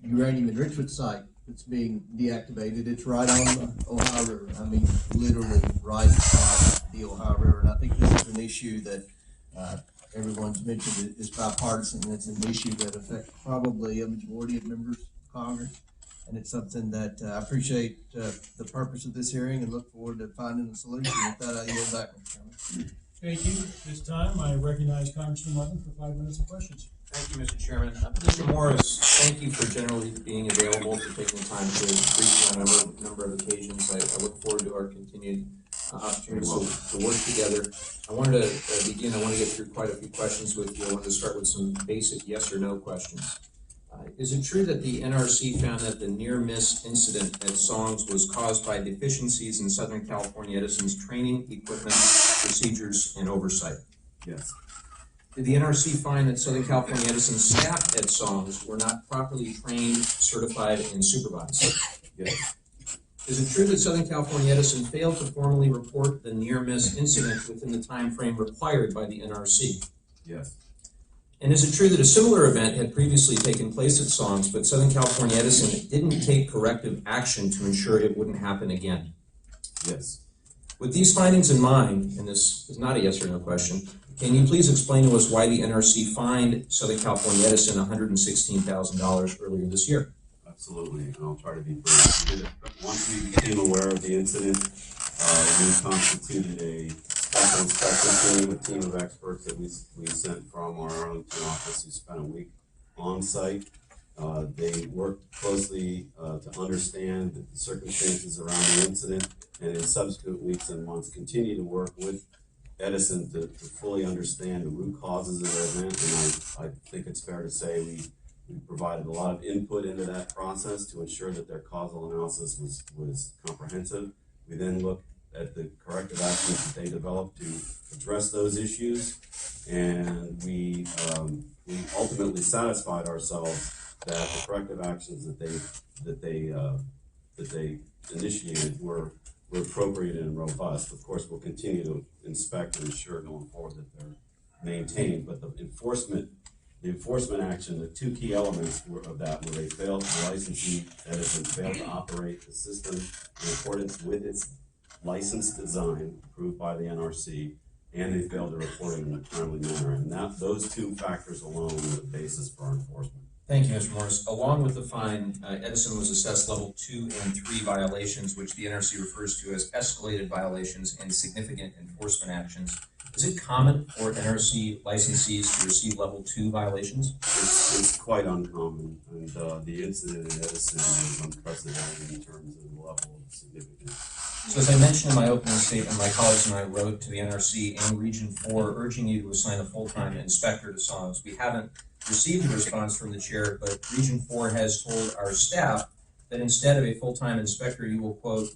uranium enrichment site that's being deactivated. It's right on the Ohio River. I mean, literally right on the Ohio River. And I think this is an issue that everyone's mentioned, is bipartisan. It's an issue that affects probably a majority of members of Congress. And it's something that I appreciate the purpose of this hearing and look forward to finding a solution. With that, I yield back, Mr. Chairman. Thank you. This time, I recognize Congressman Levin for 5 minutes of questions. Thank you, Mr. Chairman. Mr. Morris, thank you for generally being available, for taking the time to brief me on a number of occasions. I look forward to our continued opportunities to work together. I wanted to begin, I want to get through quite a few questions with you. I wanted to start with some basic yes or no questions. Is it true that the NRC found that the near-miss incident at Songs was caused by deficiencies in Southern California Edison's training, equipment, procedures, and oversight? Yes. Did the NRC find that Southern California Edison staff at Songs were not properly trained, certified, and supervised? Yes. Is it true that Southern California Edison failed to formally report the near-miss incident within the time frame required by the NRC? Yes. And is it true that a similar event had previously taken place at Songs, but Southern California Edison didn't take corrective action to ensure it wouldn't happen again? Yes. With these findings in mind, and this is not a yes or no question, can you please explain to us why the NRC fined Southern California Edison $116,000 earlier this year? Absolutely, and I'll try to be brief. Once we became aware of the incident, we constituted a special inspection team, a team of experts that we sent from our Arlington office who spent a week on site. They worked closely to understand the circumstances around the incident, and in subsequent weeks and months continue to work with Edison to fully understand the root causes of the event. And I think it's fair to say we provided a lot of input into that process to ensure that their causal analysis was comprehensive. We then looked at the corrective actions that they developed to address those issues, and we ultimately satisfied ourselves that the corrective actions that they initiated were appropriate and robust. Of course, we'll continue to inspect and ensure going forward that they're maintained, but the enforcement action, the two key elements of that were they failed to licensee, Edison failed to operate the system in accordance with its licensed design approved by the NRC, and they failed to report it in a timely manner. And those two factors alone were the basis for our enforcement. Thank you, Mr. Morris. Along with the fine, Edison was assessed level 2 and 3 violations, which the NRC refers to as escalated violations and significant enforcement actions. Is it common for NRC licensees to receive level 2 violations? It's quite uncommon, and the incident in Edison is unprecedented in terms of the level of significance. So as I mentioned in my opening statement, my colleagues and I wrote to the NRC and Region 4 urging you to assign a full-time inspector to Songs. We haven't received a response from the chair, but Region 4 has told our staff that instead of a full-time inspector, you will quote,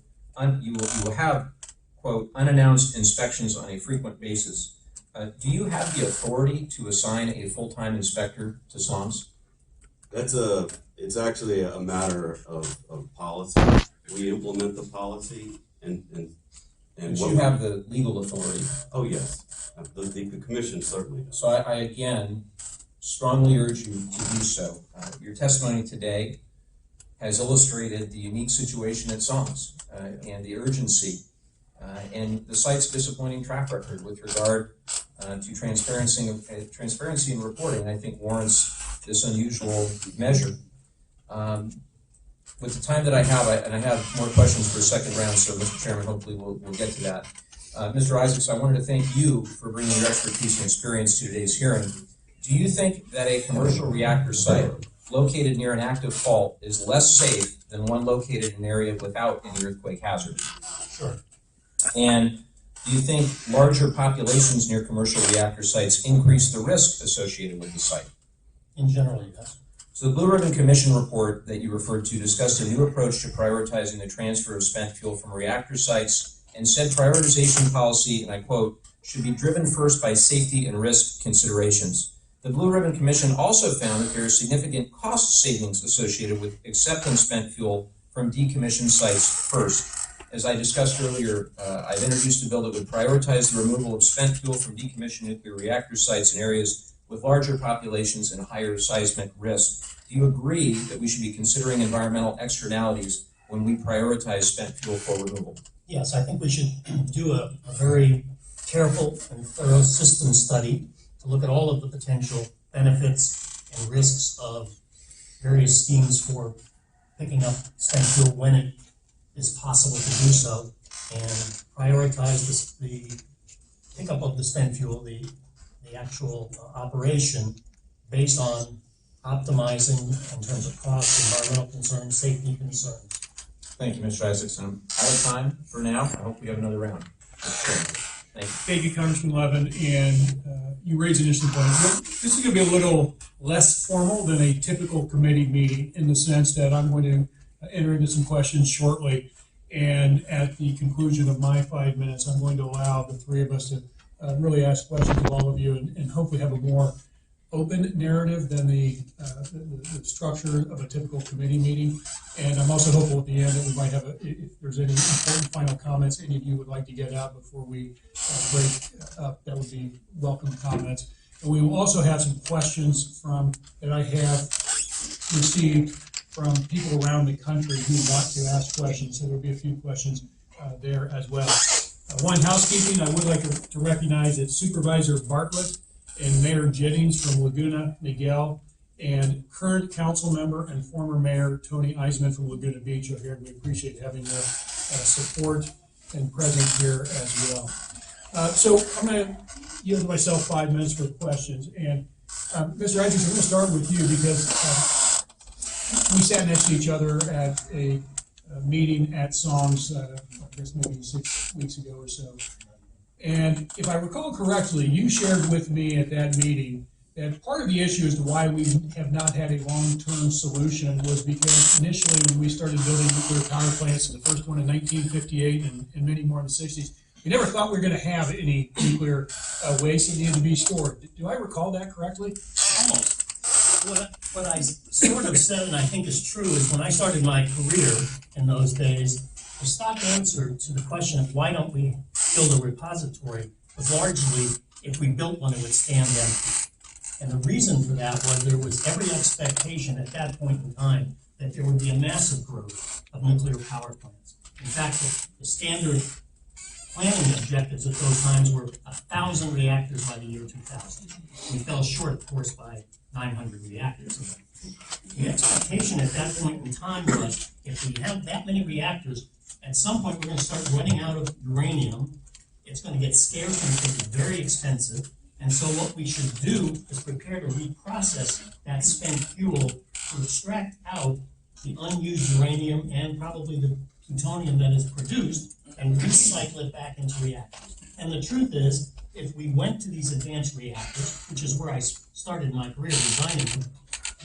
you will have quote, unannounced inspections on a frequent basis. Do you have the authority to assign a full-time inspector to Songs? It's actually a matter of policy. We implement the policy and But you have the legal authority. Oh, yes. The commission certainly does. So I again strongly urge you to do so. Your testimony today has illustrated the unique situation at Songs and the urgency and the site's disappointing track record with regard to transparency and reporting, I think warrants this unusual measure. With the time that I have, and I have more questions for a second round, so Mr. Chairman, hopefully we'll get to that. Mr. Isaacs, I wanted to thank you for bringing your expertise and experience to today's hearing. Do you think that a commercial reactor site located near an active fault is less safe than one located in an area without any earthquake hazard? Sure. And do you think larger populations near commercial reactor sites increase the risk associated with the site? In general, yes. So the Blue Ribbon Commission report that you referred to discussed a new approach to prioritizing the transfer of spent fuel from reactor sites and said prioritization policy, and I quote, should be driven first by safety and risk considerations. The Blue Ribbon Commission also found that there are significant cost savings associated with accepting spent fuel from decommissioned sites first. As I discussed earlier, I've introduced a bill that would prioritize the removal of spent fuel from decommissioned nuclear reactor sites in areas with larger populations and higher seismic risk. Do you agree that we should be considering environmental externalities when we prioritize spent fuel for removal? Yes, I think we should do a very careful and thorough system study to look at all of the potential benefits and risks of various schemes for picking up spent fuel when it is possible to do so, and prioritize the pickup of the spent fuel, the actual operation, based on optimizing in terms of cost, environmental concerns, safety concerns. Thank you, Mr. Isaacson. I'm out of time for now. I hope we have another round. Thank you. Thank you, Congressman Levin, and you raise an interesting point. This is going to be a little less formal than a typical committee meeting in the sense that I'm going to enter into some questions shortly, and at the conclusion of my 5 minutes, I'm going to allow the three of us to really ask questions of all of you and hopefully have a more open narrative than the structure of a typical committee meeting. And I'm also hopeful at the end that we might have, if there's any important final comments any of you would like to get out before we break up, that would be welcome comments. And we will also have some questions that I have received from people around the country who want to ask questions. So there'll be a few questions there as well. One housekeeping, I would like to recognize that Supervisor Bartlett and Mayor Jennings from Laguna Niguel, and current council member and former Mayor Tony Eisman from Laguna Beach are here. We appreciate having their support and presence here as well. So I'm going to yield myself 5 minutes for questions. And Mr. Isaacson, I'm going to start with you because we sat next to each other at a meeting at SONGS, I guess maybe 6 weeks ago or so. And if I recall correctly, you shared with me at that meeting that part of the issue as to why we have not had a long-term solution was because initially when we started building nuclear power plants, the first one in 1958 and many more in the 60s, we never thought we were going to have any nuclear waste that needed to be stored. Do I recall that correctly? Almost. What I sort of said, and I think is true, is when I started my career in those days, the stock answer to the question of why don't we build a repository was largely if we built one, it would stand empty. And the reason for that was there was every expectation at that point in time that there would be a massive growth of nuclear power plants. In fact, the standard planning objectives at those times were 1,000 reactors by the year 2000. We fell short, of course, by 900 reactors. The expectation at that point in time was if we have that many reactors, at some point we're going to start running out of uranium. It's going to get scarce and it's going to be very expensive. And so what we should do is prepare to reprocess that spent fuel to extract out the unused uranium and probably the plutonium that is produced and recycle it back into reactors. And the truth is, if we went to these advanced reactors, which is where I started my career designing them,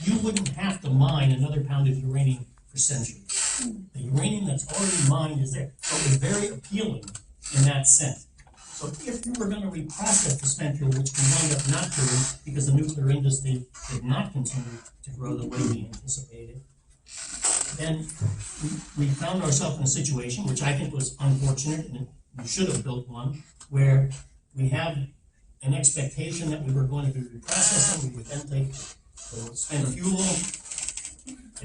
you wouldn't have to mine another pound of uranium for centuries. The uranium that's already mined is there. So it was very appealing in that sense. So if we were going to reprocess the spent fuel, which we wound up not doing because the nuclear industry did not continue to grow the way we anticipated, then we found ourselves in a situation, which I think was unfortunate, and we should have built one, where we have an expectation that we were going to be reprocessing. We would then take the spent fuel,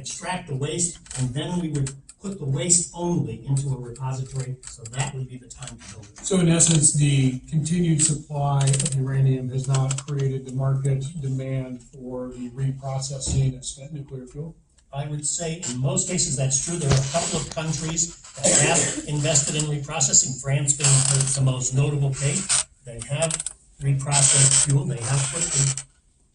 extract the waste, and then we would put the waste only into a repository, so that would be the time to build it. So in essence, the continued supply of uranium has not created the market demand for the reprocessing of spent nuclear fuel? I would say in most cases that's true. There are a couple of countries that have invested in reprocessing, France being the most notable case. They have reprocessed fuel. They have put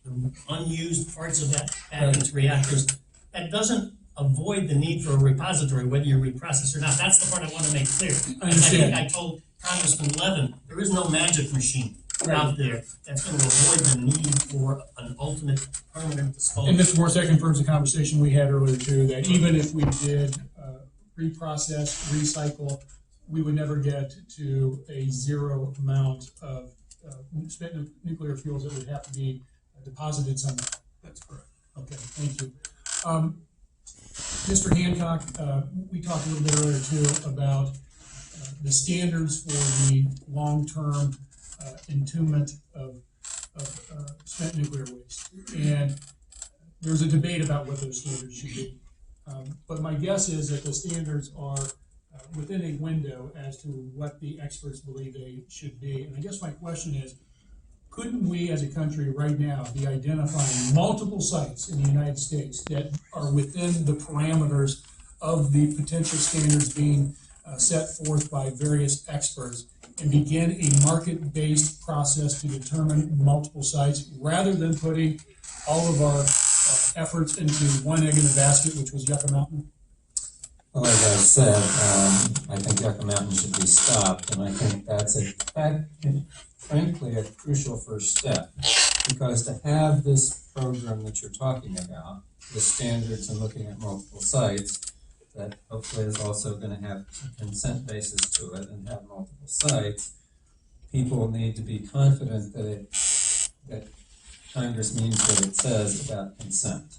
the unused parts of that back into reactors. That doesn't avoid the need for a repository, whether you reprocess or not. That's the part I want to make clear. I As I think understand. I told Congressman Levin, there is no magic machine out there that's going to avoid the need for an ultimate permanent disposal. And Mr. Morse, that confirms the conversation we had earlier too, that even if we did reprocess, recycle, we would never get to a zero amount of spent nuclear fuels that would have to be deposited somewhere. That's correct. Okay, thank you. Mr. Hancock, we talked a little bit earlier too about the standards for the long-term entombment of spent nuclear waste. And there's a debate about what those standards should be. But my guess is that the standards are within a window as to what the experts believe they should be. And I guess my question is, couldn't we as a country right now be identifying multiple sites in the United States that are within the parameters of the potential standards being set forth by various experts, and begin a market-based process to determine multiple sites rather than putting all of our efforts into one egg in the basket, which was Yucca Mountain? Well, as I said, I think Yucca Mountain should be stopped, and I think that's frankly a crucial first step. Because to have this program that you're talking about, the standards and looking at multiple sites, that hopefully is also going to have a consent basis to it and have multiple sites, people need to be confident that Congress means what it says about consent.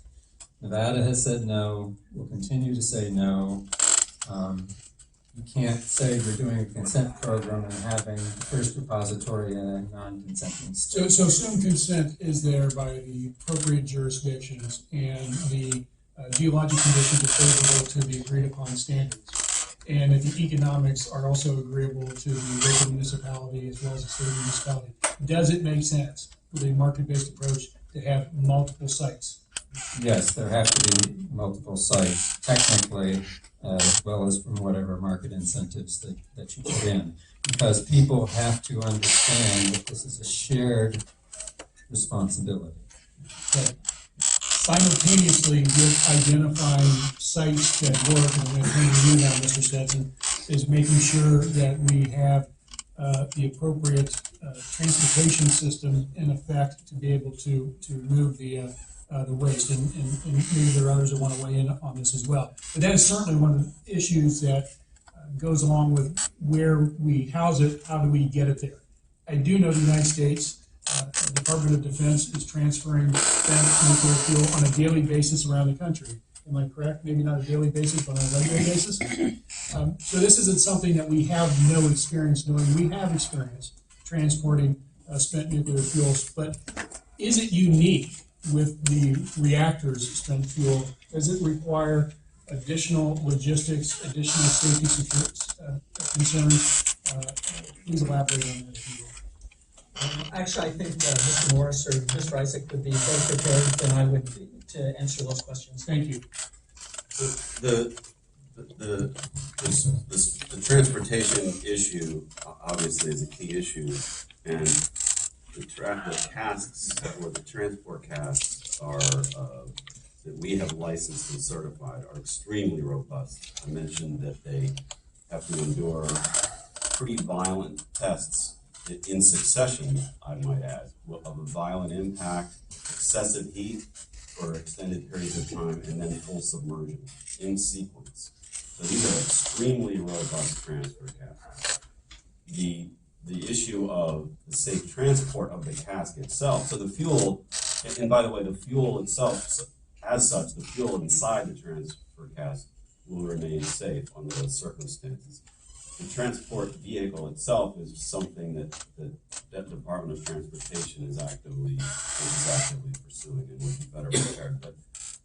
Nevada has said no, will continue to say no. You can't say you're doing a consent program and having the first repository in a non-consenting state. So assumed consent is there by the appropriate jurisdictions, and the geologic conditions are favorable to the agreed upon standards, and that the economics are also agreeable to the local municipality as well as the state municipality. Does it make sense with a market-based approach to have multiple sites? Yes, there have to be multiple sites technically, as well as from whatever market incentives that you put in. Because people have to understand that this is a shared responsibility. But simultaneously with identifying sites that work, and I'm going to turn to you now, Mr. Stetson, is making sure that we have the appropriate transportation system in effect to be able to move the waste, and maybe there are others that want to weigh in on this as well. But that is certainly one of the issues that goes along with where we house it, how do we get it there? I do know the United States Department of Defense is transferring spent nuclear fuel on a daily basis around the country. Am I correct? Maybe not a daily basis, but on a regular basis. So this isn't something that we have no experience doing. We have experience transporting spent nuclear fuels, but is it unique with the reactors spent fuel? Does it require additional logistics, additional safety concerns? Please elaborate on that, if you will. Actually, I think Mr. Morris or Mr. Isaac would be better prepared than I would be to answer those questions. Thank you. The transportation issue obviously is a key issue, and the casks or the transport casks are that we have licensed and certified are extremely robust. I mentioned that they have to endure pretty violent tests in succession, I might add, of a violent impact, excessive heat for extended periods of time, and then full submersion in sequence. So these are extremely robust transfer casks. The issue of the safe transport of the cask itself, so the fuel, and by the way, the fuel itself, as such, the fuel inside the transfer cask will remain safe under those circumstances. The transport vehicle itself is something that the Department of Transportation is actively pursuing and would be better prepared. But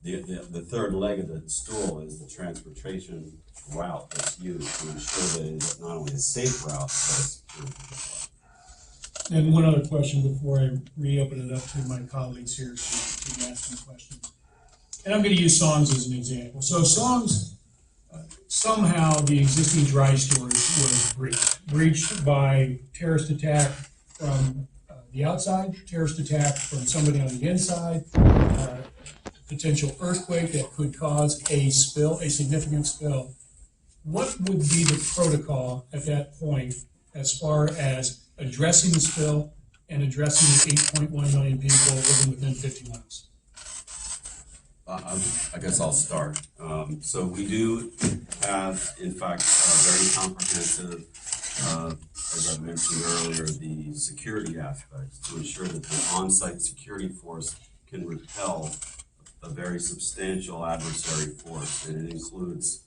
the third leg of the stool is the transportation route that's used to ensure that it is not only a safe route, but it's secure as well. And one other question before I reopen it up to my colleagues here to ask some questions. And I'm going to use Songs as an example. So Songs, somehow the existing dry storage was breached by terrorist attack from the outside, terrorist attack from somebody on the inside, potential earthquake that could cause a spill, a significant spill. What would be the protocol at that point as far as addressing the spill and addressing the 8.1 million people living within 50 miles? I guess I'll start. So we do have, in fact, a very comprehensive, as I mentioned earlier, the security aspects to ensure that the on-site security force can repel a very substantial adversary force, and it includes,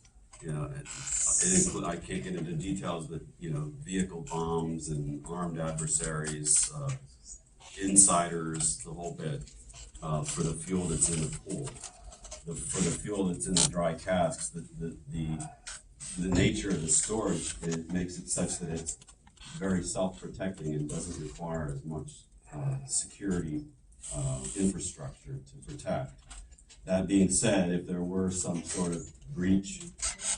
I can't get into details, but vehicle bombs and armed adversaries, insiders, the whole bit. For the fuel that's in the pool. For the fuel that's in the dry casks, the nature of the storage, it makes it such that it's very self-protecting and doesn't require as much security infrastructure to protect. That being said, if there were some sort of breach,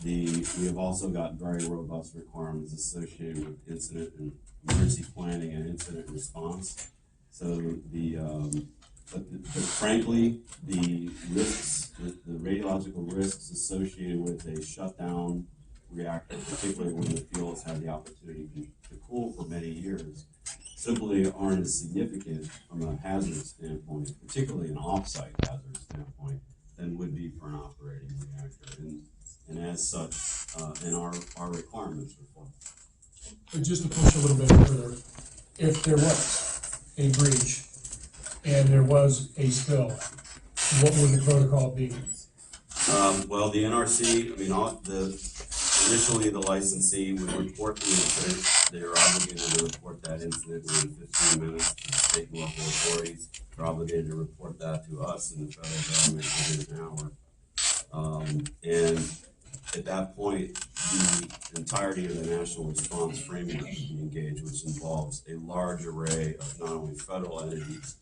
we have also got very robust requirements associated with incident and emergency planning and incident response. So but frankly, the risks, the radiological risks associated with a shutdown reactor, particularly when the fuel has had the opportunity to cool for many years, simply aren't as significant from a hazard standpoint, particularly an off-site hazard standpoint, than would be for an operating reactor. And as such, and our requirements reflect. But just to push a little bit further, if there was a breach and there was a spill, what would the protocol be? Well, the NRC, initially the licensee would report the incident. They are obligated to report that incident within 15 minutes to the state and local authorities. They're obligated to report that to us and the federal government within an hour. And at that point, the entirety of the national response framework would be engaged, which involves a large array of not only federal entities,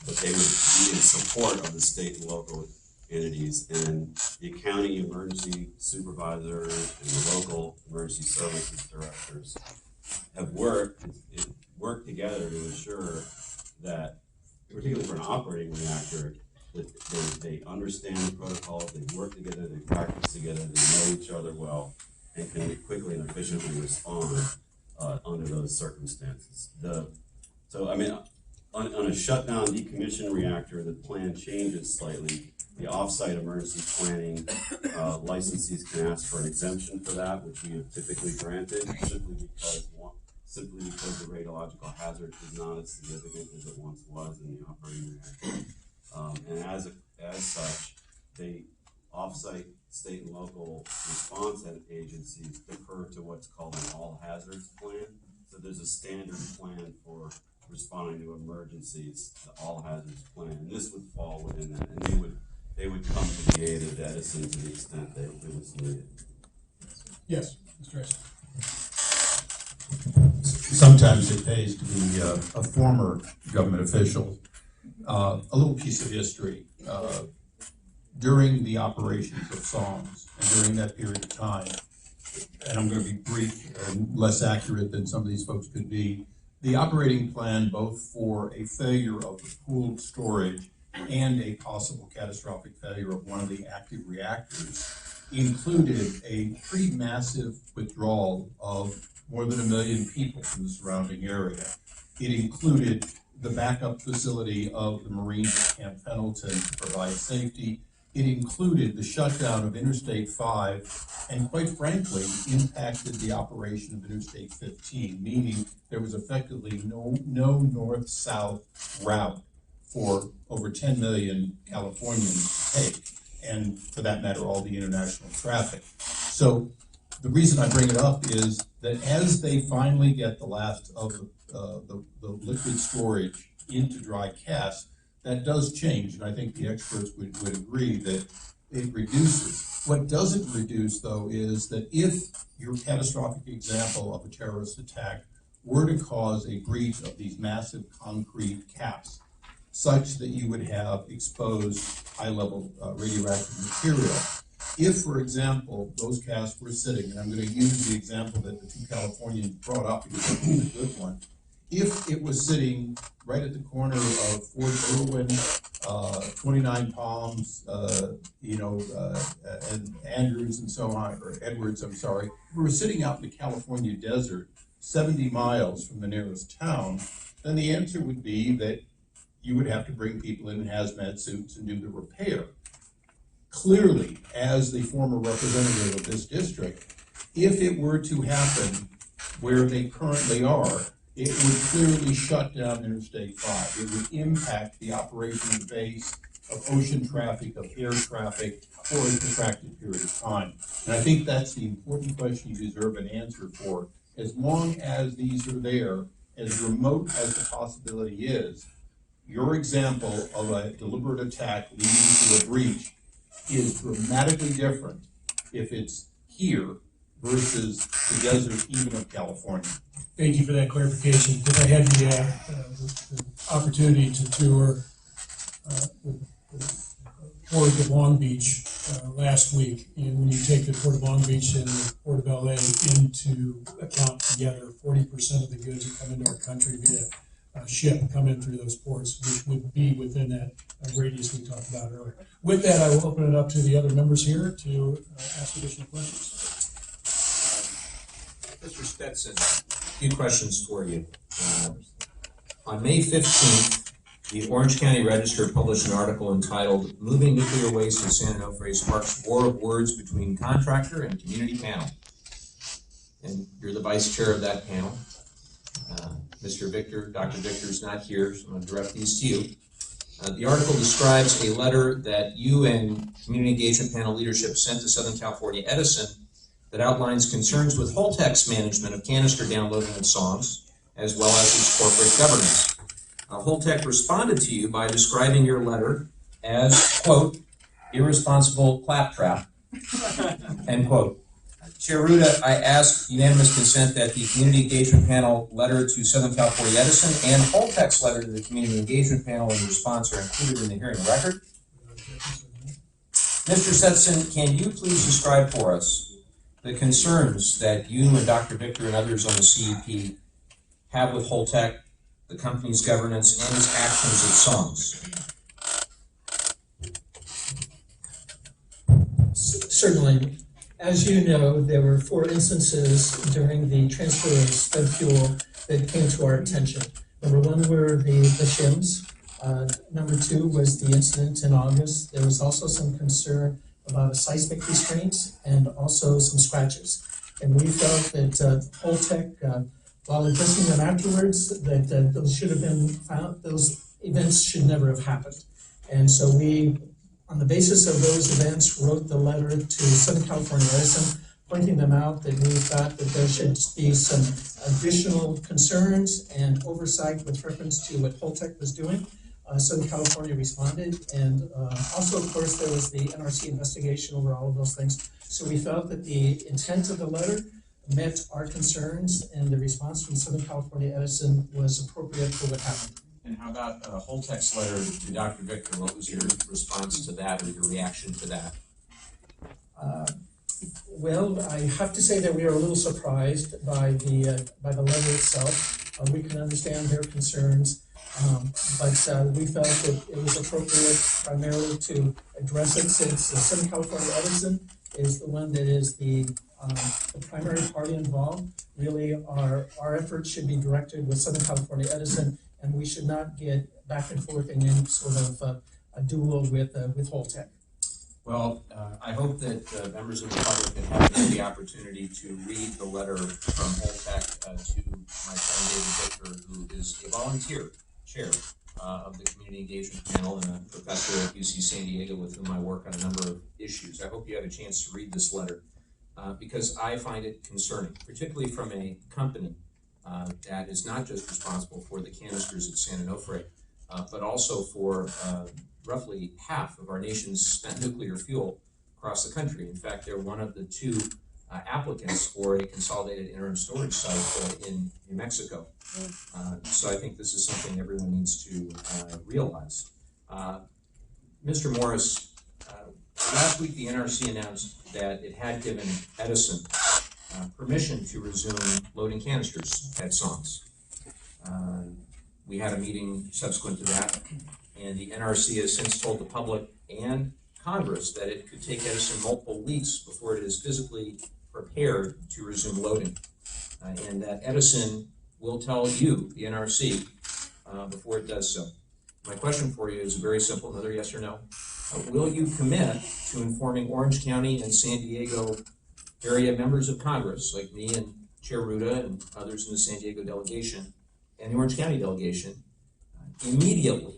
but they would be in support of the state and local entities, and the county emergency supervisor and the local emergency services directors have worked together to ensure that, particularly for an operating reactor, that they understand the protocols, they work together, they practice together, they know each other well, and can quickly and efficiently respond under those circumstances. On a shutdown decommissioned reactor, the plan changes slightly. The offsite emergency planning licensees can ask for an exemption for that, which we have typically granted, simply because the radiological hazard is not as significant as it once was in the operating reactor. And as such, the offsite state and local response agencies defer to what's called an all hazards plan. So there's a standard plan for responding to emergencies, the all hazards plan, and this would fall within that, and they would come to the aid of Edison to the extent that it was needed. Yes, Mr. Issa. Sometimes it pays to be a former government official. A little piece of history. During the operations of SOMS, and during that period of time, and I'm going to be brief and less accurate than some of these folks could be, the operating plan, both for a failure of the pooled storage and a possible catastrophic failure of one of the active reactors, included a pretty massive withdrawal of more than 1 million people from the surrounding area. It included the backup facility of the Marines at Camp Pendleton to provide safety. It included the shutdown of Interstate 5 and, quite frankly, impacted the operation of Interstate 15, meaning there was effectively no north-south route for over 10 million Californians to take, and for that matter, all the international traffic. So the reason I bring it up is that as they finally get the last of the liquid storage into dry cask, that does change, and I think the experts would agree that it reduces. What doesn't reduce, though, is that if your catastrophic example of a terrorist attack were to cause a breach of these massive concrete caps, such that you would have exposed high-level radioactive material. If, for example, those casts were sitting, and I'm going to use the example that the two Californians brought up because it's a good one, if it was sitting right at the corner of Fort Irwin, 29 Palms, and Andrews and so on, or Edwards, I'm sorry, if we were sitting out in the California desert, 70 miles from the nearest town, then the answer would be that you would have to bring people in hazmat suits and do the repair. Clearly, as the former representative of this district, if it were to happen where they currently are, it would clearly shut down Interstate 5. It would impact the operation of the base, of ocean traffic, of air traffic for a protracted period of time. And I think that's the important question you deserve an answer for. As long as these are there, as remote as the possibility is, your example of a deliberate attack leading to a breach is dramatically different if it's here versus the desert even of California. Thank you for that clarification, because I had the opportunity to tour the Port of Long Beach last week. And when you take the Port of Long Beach and the Port of LA into account together, 40% of the goods that come into our country via ship come in through those ports, which would be within that radius we talked about earlier. With that, I will open it up to the other members here to ask additional questions. Mr. Stetson, a few questions for you. On May 15th, the Orange County Register published an article entitled "Moving Nuclear Waste to San Onofre Sparks War of Words Between Contractor and Community Panel." And you're the vice chair of that panel. Mr. Victor, Dr. Victor's not here, so I'm going to direct these to you. The article describes a letter that you and Community Engagement Panel leadership sent to Southern California Edison that outlines concerns with Holtec's management of canister downloading of songs, as well as its corporate governance. Holtec responded to you by describing your letter as, quote, "irresponsible claptrap," end quote. Chair Rouda, I ask unanimous consent that the Community Engagement Panel letter to Southern California Edison and Holtec's letter to the Community Engagement Panel in response are included in the hearing record. Mr. Stetson, can you please describe for us the concerns that you and Dr. Victor and others on the CEP have with Holtec, the company's governance, and its actions of songs? Certainly. As you know, there were 4 instances during the transfer of spent fuel that came to our attention. Number 1 were the shims. Number 2 was the incident in August. There was also some concern about a seismic restraint and also some scratches. And we felt that Holtec, while addressing them afterwards, that those should have been found, those events should never have happened. And so we, on the basis of those events, wrote the letter to Southern California Edison, pointing them out that we thought that there should be some additional concerns and oversight with reference to what Holtec was doing. Southern California responded, and also, of course, there was the NRC investigation over all of those things. So we felt that the intent of the letter met our concerns, and the response from Southern California Edison was appropriate for what happened. And how about Holtec's letter to Dr. Victor? What was your response to that, or your reaction to that? Well, I have to say that we are a little surprised by the letter itself. We can understand their concerns, but we felt that it was appropriate primarily to address it, since Southern California Edison is the one that is the primary party involved. Really, our efforts should be directed with Southern California Edison, and we should not get back and forth in any sort of a duel with Holtec. Well, I hope that members of the public have had the opportunity to read the letter from Holtec to my friend David Victor, who is a volunteer chair of the Community Engagement Panel and a professor at UC San Diego with whom I work on a number of issues. I hope you had a chance to read this letter because I find it concerning, particularly from a company that is not just responsible for the canisters at San Onofre, but also for roughly half of our nation's spent nuclear fuel across the country. In fact, they're one of the 2 applicants for a consolidated interim storage site in New Mexico. So I think this is something everyone needs to realize. Mr. Morris, last week the NRC announced that it had given Edison permission to resume loading canisters at songs. We had a meeting subsequent to that, and the NRC has since told the public and Congress that it could take Edison multiple weeks before it is physically prepared to resume loading, and that Edison will tell you, the NRC, before it does so. My question for you is very simple, another yes or no. Will you commit to informing Orange County and San Diego area members of Congress, like me and Chair Rouda and others in the San Diego delegation and the Orange County delegation, immediately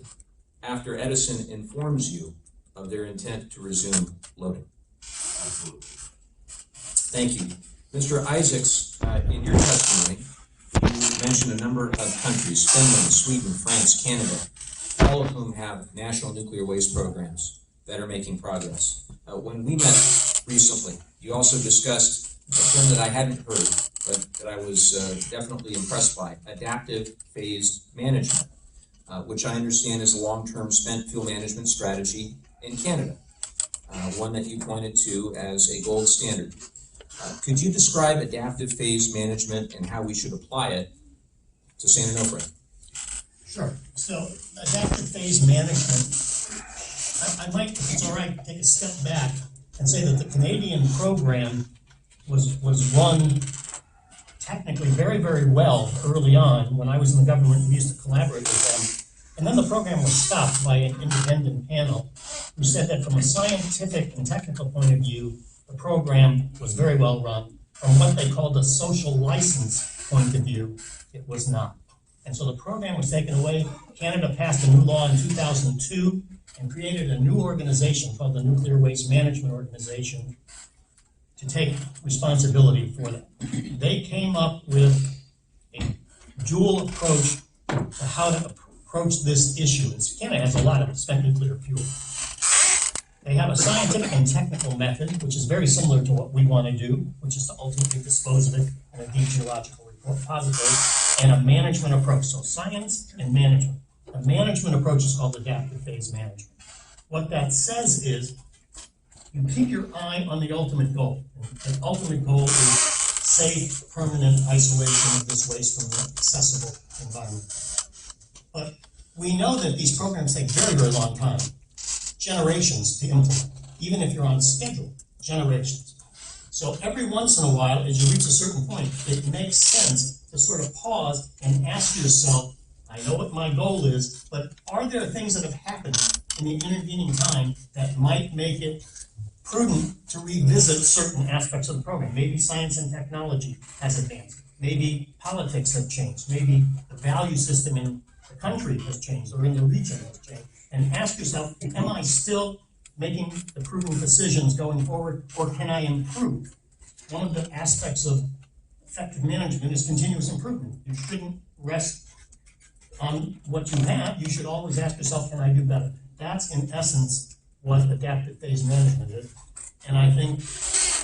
after Edison informs you of their intent to resume loading? Absolutely. Thank you. Mr. Isaacs, in your testimony, you mentioned a number of countries, Finland, Sweden, France, Canada, all of whom have national nuclear waste programs that are making progress. When we met recently, you also discussed a term that I hadn't heard, but that I was definitely impressed by, adaptive phased management. which I understand is a long-term spent fuel management strategy in Canada, one that you pointed to as a gold standard. Could you describe adaptive phase management and how we should apply it to San Onofre? Sure. So adaptive phase management, I might, if it's all right, take a step back and say that the Canadian program was run technically very, very well early on. When I was in the government, we used to collaborate with them. And then the program was stopped by an independent panel who said that from a scientific and technical point of view, the program was very well run. From what they called a social license point of view, it was not. And so the program was taken away. Canada passed a new law in 2002 and created a new organization called the Nuclear Waste Management Organization to take responsibility for that. They came up with a dual approach to how to approach this issue. Canada has a lot of spent nuclear fuel. They have a scientific and technical method, which is very similar to what we want to do, which is to ultimately dispose of it in a deep geological repository, and a management approach. So science and management. The management approach is called adaptive phase management. What that says is you keep your eye on the ultimate goal. The ultimate goal is safe, permanent isolation of this waste from an accessible environment. But we know that these programs take very, very long time, generations to implement, even if you're on schedule, generations. So every once in a while, as you reach a certain point, it makes sense to sort of pause and ask yourself, I know what my goal is, but are there things that have happened in the intervening time that might make it prudent to revisit certain aspects of the program? Maybe science and technology has advanced. Maybe politics have changed. Maybe the value system in the country has changed or in the region has changed. And ask yourself, am I still making the prudent decisions going forward, or can I improve? One of the aspects of effective management is continuous improvement. You shouldn't rest on what you have. You should always ask yourself, can I do better? That's in essence what adaptive phase management is. And I think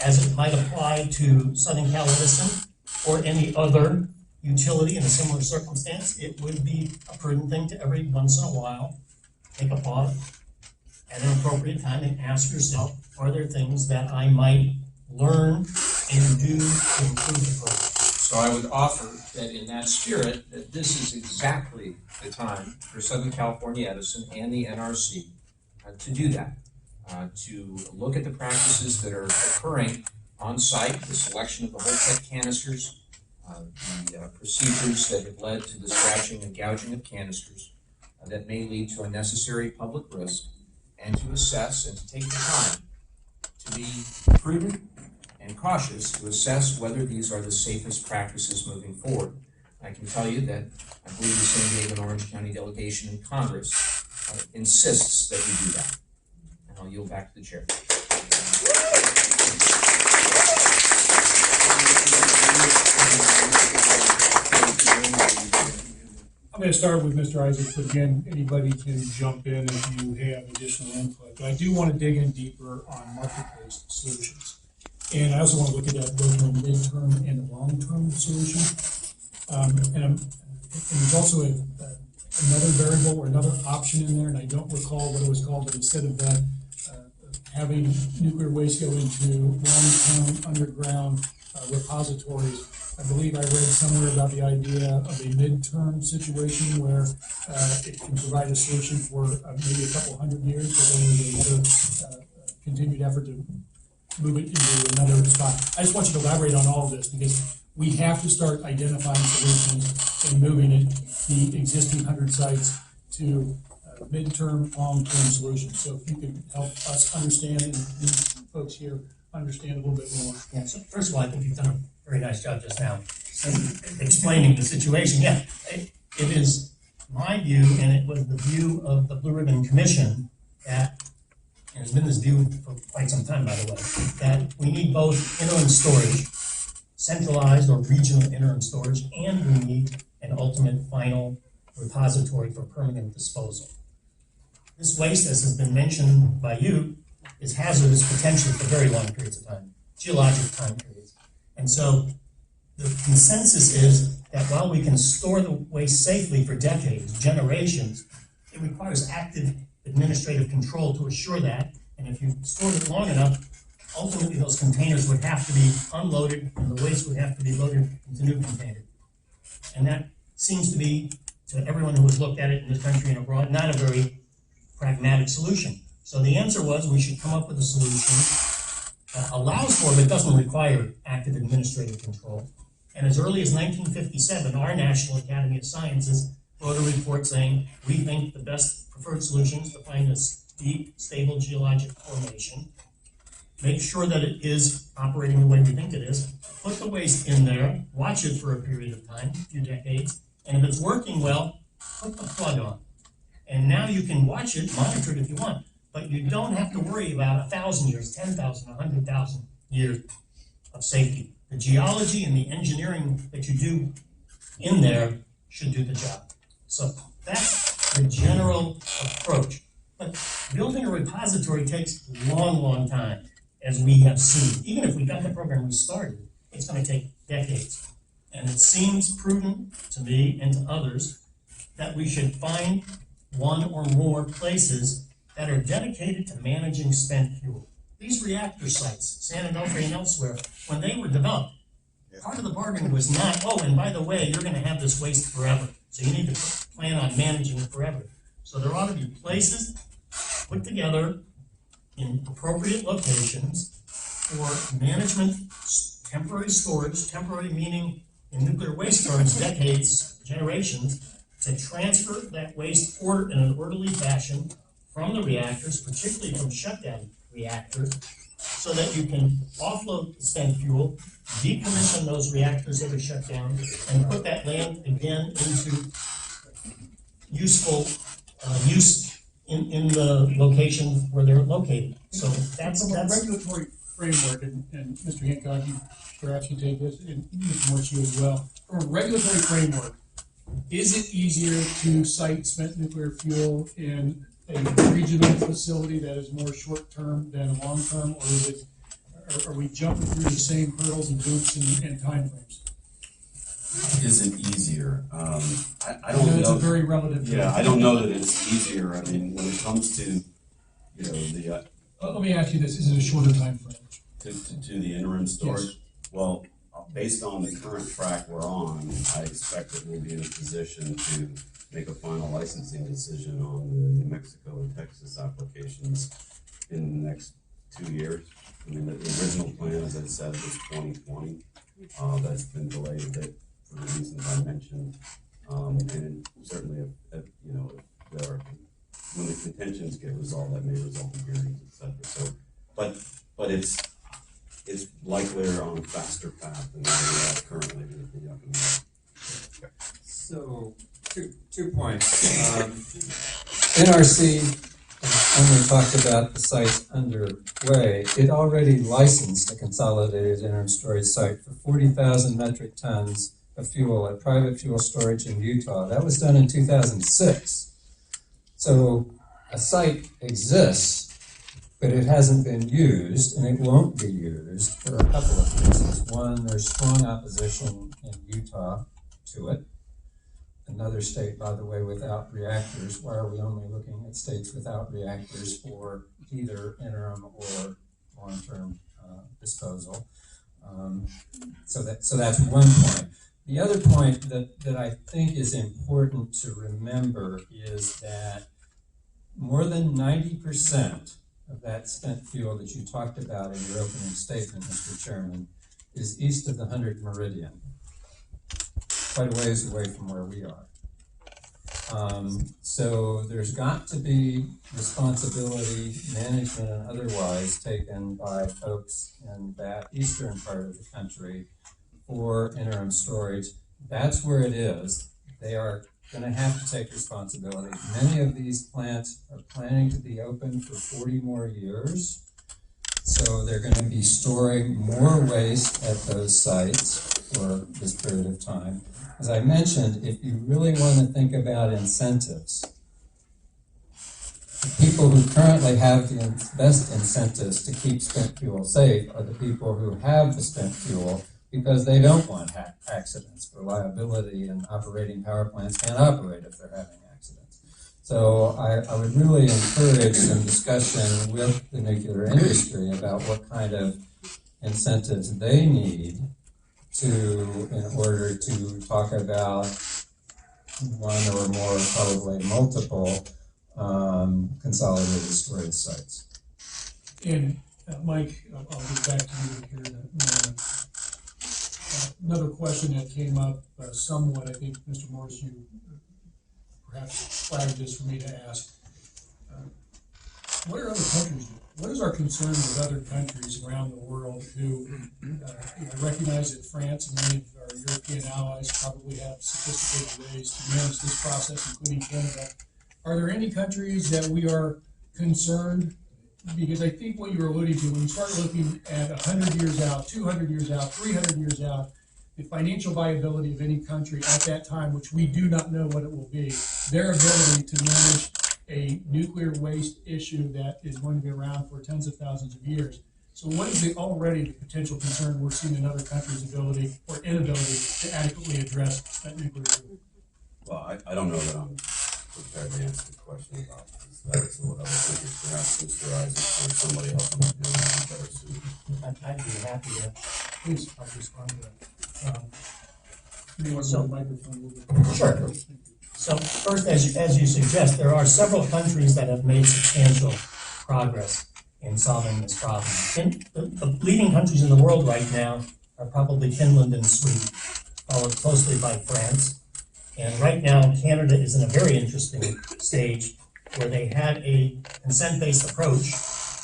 as it might apply to Southern Cal Edison or any other utility in a similar circumstance, it would be a prudent thing to every once in a while take a pause at an appropriate time and ask yourself, are there things that I might learn and do to improve the program? So I would offer that in that spirit, that this is exactly the time for Southern California Edison and the NRC to do that, to look at the practices that are occurring on site, the selection of the whole tech canisters, the procedures that have led to the scratching and gouging of canisters that may lead to unnecessary public risk, and to assess and to take the time to be prudent and cautious to assess whether these are the safest practices moving forward. I can tell you that I believe the San Diego and Orange County delegation in Congress insists that we do that. And I'll yield back to the chair. I'm going to start with Mr. Isaacs, but again, anybody can jump in if you have additional input. But I do want to dig in deeper on market-based solutions. And I also want to look at that both in the midterm and the long-term solution. And there's also another variable or another option in there, and I don't recall what it was called, but instead of that, having nuclear waste go into long-term underground repositories, I believe I read somewhere about the idea of a midterm situation where it can provide a solution for maybe a couple hundred years, but then there's another continued effort to move it into another spot. I just want you to elaborate on all of this because we have to start identifying solutions and moving it, the existing 100 sites to midterm, long-term solutions. So if you could help us understand and these folks here understand a little bit more. Yeah, so first of all, I think you've done a very nice job just now explaining the situation. Yeah, it is my view, and it was the view of the Blue Ribbon Commission that, and it's been this view for quite some time, by the way, that we need both interim storage, centralized or regional interim storage, and we need an ultimate final repository for permanent disposal. This waste, as has been mentioned by you, is hazardous potentially for very long periods of time, geologic time periods. And so the consensus is that while we can store the waste safely for decades, generations, it requires active administrative control to assure that. And if you stored it long enough, ultimately those containers would have to be unloaded and the waste would have to be loaded into new containers. And that seems to be, to everyone who has looked at it in this country and abroad, not a very pragmatic solution. So the answer was we should come up with a solution that allows for, but doesn't require, active administrative control. And as early as 1957, our National Academy of Sciences wrote a report saying, we think the best preferred solution is to find this deep, stable geologic formation, make sure that it is operating the way we think it is, put the waste in there, watch it for a period of time, a few decades, and if it's working well, put the plug on. And now you can watch it, monitor it if you want, but you don't have to worry about 1,000 years, 10,000, 100,000 years of safety. The geology and the engineering that you do in there should do the job. So that's the general approach. But building a repository takes a long, long time, as we have seen. Even if we got the program restarted, it's going to take decades. And it seems prudent to me and to others that we should find one or more places that are dedicated to managing spent fuel. These reactor sites, San Onofre and elsewhere, when they were developed, part of the bargain was not, oh, and by the way, you're going to have this waste forever, so you need to plan on managing it forever. So there ought to be places put together in appropriate locations for management, temporary storage, temporary meaning in nuclear waste terms, decades, generations, to transfer that waste in an orderly fashion from the reactors, particularly from shutdown reactors, so that you can offload the spent fuel, decommission those reactors that are shut down, and put that land again into useful use in the locations where they're located. So that's From a regulatory framework, and Mr. Hancock, you perhaps you take this, and Mr. Morse, you as well. From a regulatory framework, is it easier to site spent nuclear fuel in a regional facility that is more short-term than long-term, or is it, are we jumping through the same hurdles and hoops and timeframes? Isn't easier. I don't It's know. a very relative. Yeah, I don't know that it's easier. I mean, when it comes to, the, Let me ask you this, is it a shorter timeframe? to the interim storage, Yes. well, based on the current track we're on, I expect that we'll be in a position to make a final licensing decision on the New Mexico and Texas applications in the next 2 years. I mean, the original plan, as I said, was 2020. That's been delayed a bit for the reasons I mentioned. And certainly, if there are, when the contentions get resolved, that may result in hearings, et cetera. So, but it's likelier on a faster path than where we are currently with the up and running. So, two points. NRC only talked about the sites underway. It already licensed a consolidated interim storage site for 40,000 metric tons of fuel at private fuel storage in Utah. That was done in 2006. So a site exists, but it hasn't been used, and it won't be used for a couple of reasons. One, there's strong opposition in Utah to it. Another state, by the way, without reactors. Why are we only looking at states without reactors for either interim or long-term disposal? So that's one point. The other point that I think is important to remember is that more than 90% of that spent fuel that you talked about in your opening statement, Mr. Chairman, is east of the 100th meridian, quite a ways away from where we are. So there's got to be responsibility, management and otherwise, taken by folks in that eastern part of the country for interim storage. That's where it is. They are going to have to take responsibility. Many of these plants are planning to be open for 40 more years. So they're going to be storing more waste at those sites for this period of time. As I mentioned, if you really want to think about incentives, the people who currently have the best incentives to keep spent fuel safe are the people who have the spent fuel, because they don't want accidents. Reliability and operating power plants can't operate if they're having accidents. So I would really encourage some discussion with the nuclear industry about what kind of incentives they need in order to talk about one or more, probably multiple, consolidated storage sites. And Mike, I'll get back to you here in a moment. Another question that came up somewhat, I think, Mr. Morris, you perhaps flagged this for me to ask. What are other countries doing? What is our concern with other countries around the world who recognize that France and many of our European allies probably have sophisticated ways to manage this process, including Canada? Are there any countries that we are concerned? Because I think what you're alluding to, when you start looking at 100 years out, 200 years out, 300 years out, the financial viability of any country at that time, which we do not know what it will be, their ability to manage a nuclear waste issue that is going to be around for tens of thousands of years. So what is already the potential concern we're seeing in other countries' ability or inability to adequately address that nuclear issue? Well, I don't know that I'm prepared to answer the question about this. That is what other countries, perhaps Mr. Isaac or somebody else might do better suited. I'd be happy to Please. help respond to that. You want to So- move the microphone a little bit? Sure. So first, as you suggest, there are several countries that have made substantial progress in solving this problem. The leading countries in the world right now are probably Finland and Sweden, followed closely by France. And right now, Canada is in a very interesting stage where they had a consent-based approach.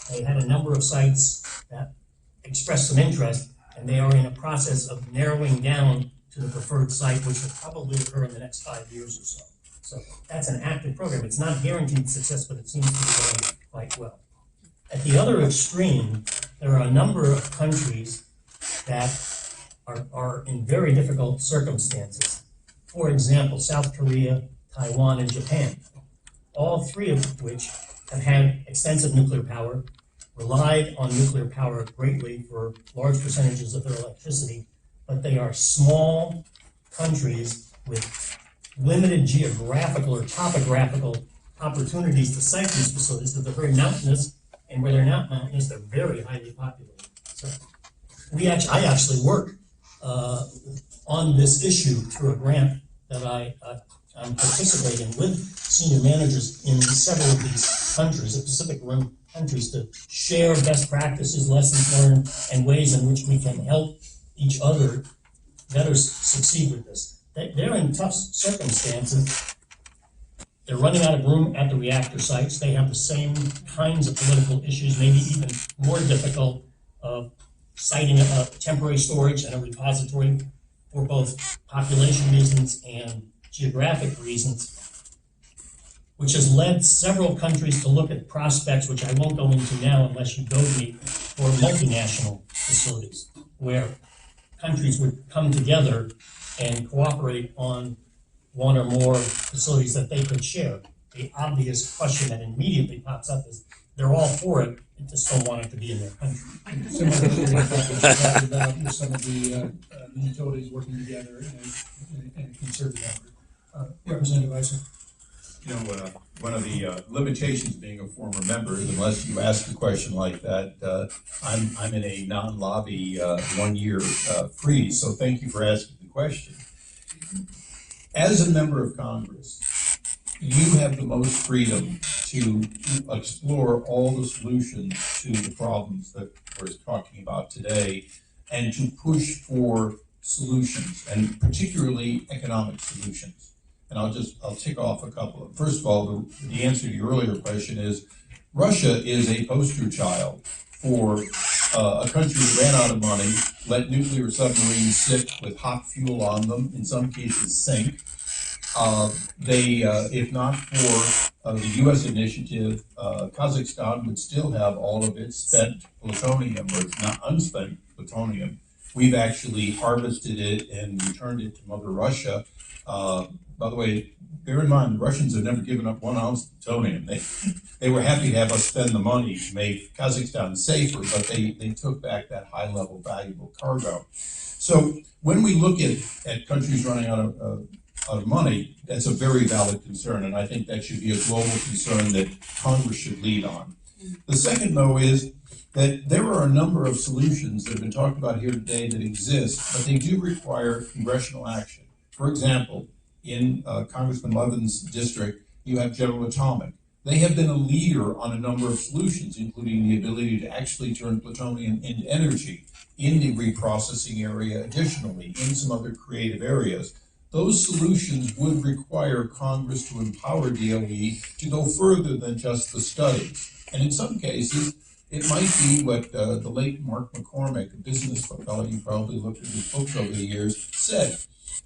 They had a number of sites that expressed some interest, and they are in a process of narrowing down to the preferred site, which will probably occur in the next 5 years or so. So that's an active program. It's not guaranteed success, but it seems to be going quite well. At the other extreme, there are a number of countries that are in very difficult circumstances. For example, South Korea, Taiwan, and Japan, all three of which have had extensive nuclear power, relied on nuclear power greatly for large percentages of their electricity, but they are small countries with limited geographical or topographical opportunities to site these facilities because they're very mountainous, and where they're not mountainous, they're very highly populated. So I actually work on this issue through a grant that I'm participating with senior managers in several of these countries, the Pacific Rim countries, to share best practices, lessons learned, and ways in which we can help each other better succeed with this. They're in tough circumstances. They're running out of room at the reactor sites. They have the same kinds of political issues, maybe even more difficult, of citing a temporary storage and a repository for both population reasons and geographic reasons, which has led several countries to look at prospects, which I won't go into now unless you go to me, for multinational facilities, where countries would come together and cooperate on one or more facilities that they could share. The obvious question that immediately pops up is, they're all for it, they just don't want it to be in their country. Similar to what we talked about with some of the utilities working together in a concerted effort. Representative Issa. You know, one of the limitations of being a former member is unless you ask a question like that, I'm in a non-lobby 1 year freeze, so thank you for asking the question. As a member of Congress, you have the most freedom to explore all the solutions to the problems that we're talking about today and to push for solutions, and particularly economic solutions. And I'll tick off a couple of them. First of all, the answer to your earlier question is Russia is a poster child for a country that ran out of money, let nuclear submarines sit with hot fuel on them, in some cases sink. If not for the U.S. initiative, Kazakhstan would still have all of its spent plutonium, or it's not unspent plutonium. We've actually harvested it and returned it to Mother Russia. By the way, bear in mind, the Russians have never given up 1 ounce of plutonium. They were happy to have us spend the money to make Kazakhstan safer, but they took back that high-level valuable cargo. So when we look at countries running out of money, that's a very valid concern, and I think that should be a global concern that Congress should lead on. The second, though, is that there are a number of solutions that have been talked about here today that exist, but they do require congressional action. For example, in Congressman Levin's district, you have General Atomic. They have been a leader on a number of solutions, including the ability to actually turn plutonium into energy in the reprocessing area, additionally, in some other creative areas. Those solutions would require Congress to empower DOE to go further than just the studies. And in some cases, it might be what the late Mark McCormick, a business fellow you probably looked at his books over the years, said.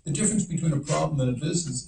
The difference between a problem and a business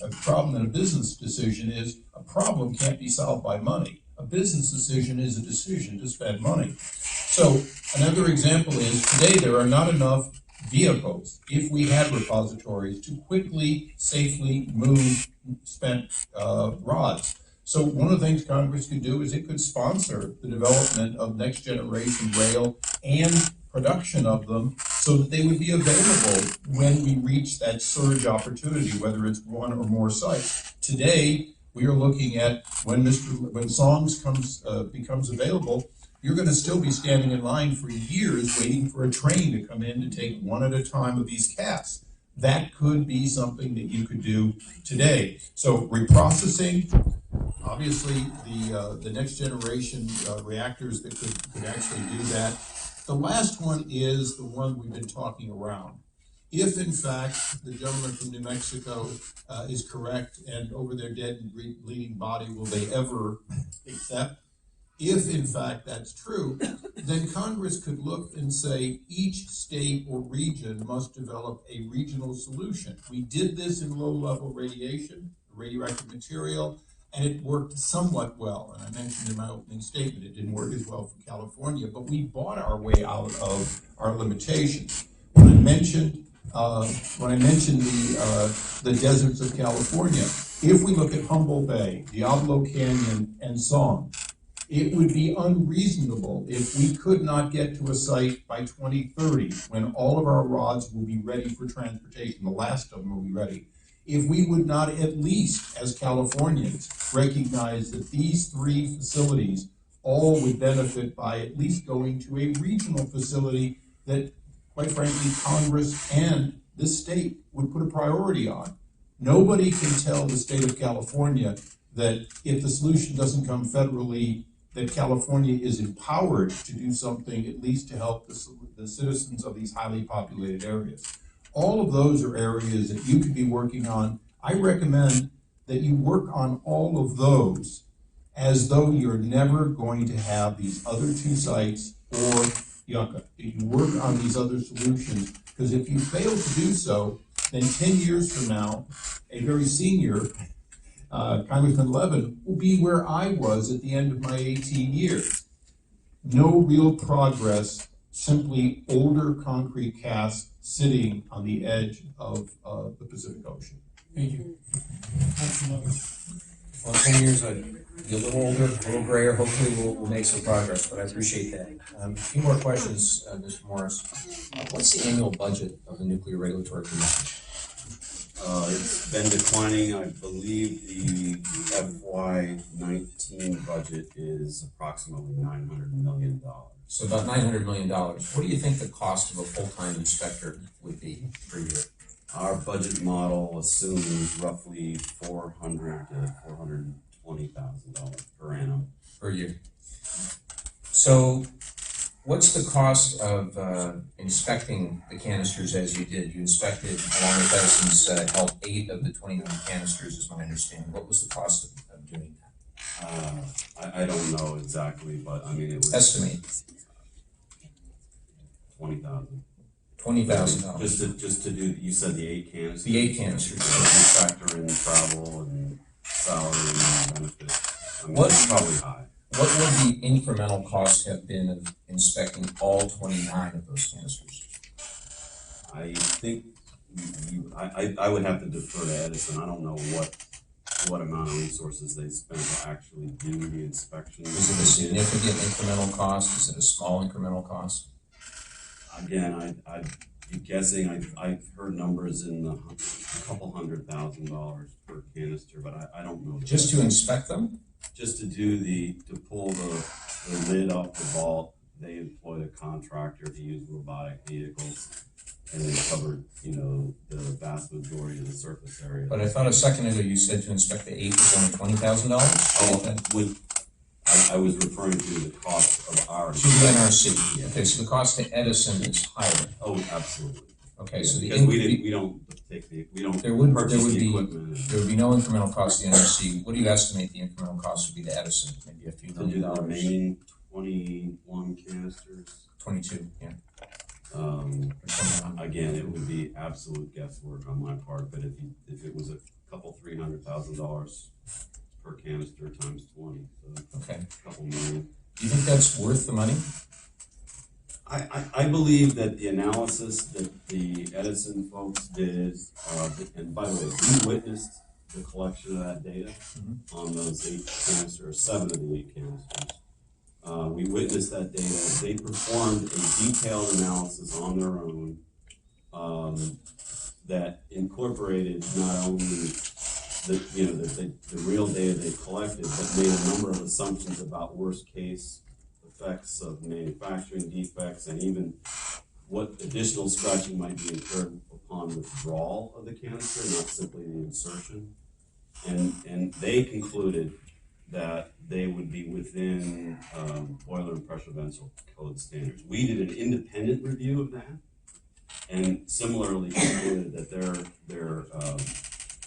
decision is a problem can't be solved by money. A business decision is a decision to spend money. So another example is today there are not enough vehicles, if we had repositories, to quickly, safely move spent rods. So one of the things Congress could do is it could sponsor the development of next generation rail and production of them so that they would be available when we reach that surge opportunity, whether it's one or more sites. Today, we are looking at when SONGS becomes available, you're going to still be standing in line for years waiting for a train to come in to take one at a time of these casts. That could be something that you could do today. So reprocessing, obviously the next generation reactors that could actually do that. The last one is the one we've been talking around. If in fact the gentleman from New Mexico is correct, and over their dead and bleeding body will they ever accept, if in fact that's true, then Congress could look and say each state or region must develop a regional solution. We did this in low-level radiation, radioactive material, and it worked somewhat well. And I mentioned in my opening statement it didn't work as well for California, but we bought our way out of our limitations. When I mentioned the deserts of California, if we look at Humboldt Bay, Diablo Canyon, and Song, it would be unreasonable if we could not get to a site by 2030 when all of our rods will be ready for transportation, the last of them will be ready. If we would not at least, as Californians, recognize that these three facilities all would benefit by at least going to a regional facility that, quite frankly, Congress and this state would put a priority on. Nobody can tell the state of California that if the solution doesn't come federally, that California is empowered to do something at least to help the citizens of these highly populated areas. All of those are areas that you could be working on. I recommend that you work on all of those as though you're never going to have these other two sites or Yucca. If you work on these other solutions, because if you fail to do so, then 10 years from now, a very senior Congressman Levin will be where I was at the end of my 18 years. No real progress, simply older concrete casts sitting on the edge of the Pacific Ocean. Thank you. Well, 10 years, I'd be a little older, a little grayer. Hopefully we'll make some progress, but I appreciate that. A few more questions, Mr. Morris. What's the annual budget of the Nuclear Regulatory Commission? It's been declining. I believe the FY19 budget is approximately $900 million. So about $900 million. What do you think the cost of a full-time inspector would be per year? Our budget model assumes roughly $400,000 to $420,000 per annum. Per year. So what's the cost of inspecting the canisters as you did? You inspected, along with Edison's help, 8 of the 29 canisters, is my understanding. What was the cost of doing that? I don't know exactly, but I mean, it was Estimate. $20,000. $20,000. Just to do, you said the 8 canisters? The 8 canisters. You factor in travel and salary and benefits. I mean, What- it's probably high. What would the incremental cost have been of inspecting all 29 of those canisters? I think I would have to defer to Edison. I don't know what amount of resources they spent to actually do the inspection. Is it a significant incremental cost? Is it a small incremental cost? Again, be guessing, I've heard numbers in the a couple $100,000 per canister, but I don't know. Just to inspect them? Just to do to pull the lid off the vault, they employed a contractor to use robotic vehicles, and they covered, the vast majority of the surface area. But I thought a second ago you said to inspect the 8 was only $20,000? Oh, I was referring to the cost of ours. To the NRC. Yeah. Okay, so the cost to Edison is higher. Oh, absolutely. Okay, so the Because we don't purchase the equipment. There would be no incremental cost to the NRC. What do you estimate the incremental cost would be to Edison? Maybe a few To do million the dollars? remaining 21 canisters. 22, yeah. Um, Or 21. Again, it would be absolute guesswork on my part, but if it was a couple $300,000 per canister times 20, so Okay. a couple million. Do you think that's worth the money? I believe that the analysis that the Edison folks did, and by the way, we witnessed the collection of that data on those 8 canisters, 7 of the 8 canisters. We witnessed that data. They performed a detailed analysis on their own that incorporated not only the real data they collected, but made a number of assumptions about worst case effects of manufacturing defects and even what additional scratching might be incurred upon withdrawal of the canister, not simply the insertion. And they concluded that they would be within boiler and pressure vessel code standards. We did an independent review of that, and similarly concluded that their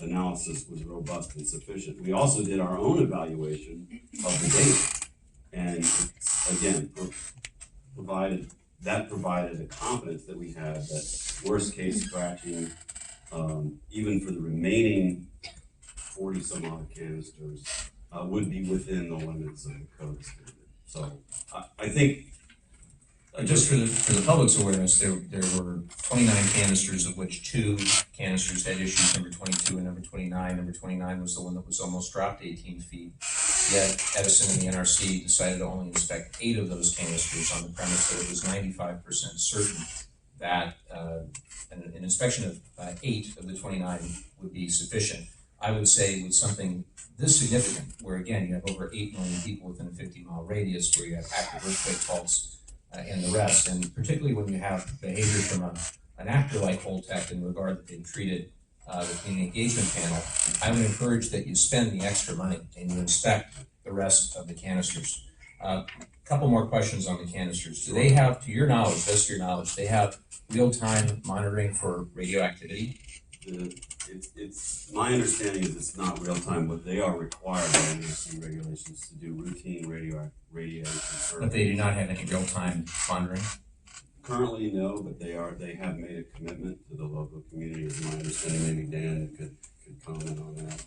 analysis was robust and sufficient. We also did our own evaluation of the data, and again, provided the confidence that we had that worst case scratching, even for the remaining 40 some odd canisters, would be within the limits of the code standard. So I think Just for the public's awareness, there were 29 canisters, of which 2 canisters had issues, number 22 and number 29. Number 29 was the one that was almost dropped 18 feet. Yet Edison and the NRC decided to only inspect 8 of those canisters on the premise that it was 95% certain that an inspection of 8 of the 29 would be sufficient. I would say with something this significant, where again, you have over 8 million people within a 50-mile radius, where you have active earthquake faults, and the rest, and particularly when you have behavior from an actor like Holtec in regard that they've treated the community engagement panel, I would encourage that you spend the extra money and you inspect the rest of the canisters. Couple more questions on the canisters. Do they have, to your knowledge, best to your knowledge, they have real-time monitoring for radioactivity? It's my understanding is it's not real time, but they are required by NRC regulations to do routine radiation surveys. But they do not have any real-time monitoring? Currently, no, but they have made a commitment to the local community, is my understanding. Maybe Dan could comment on that.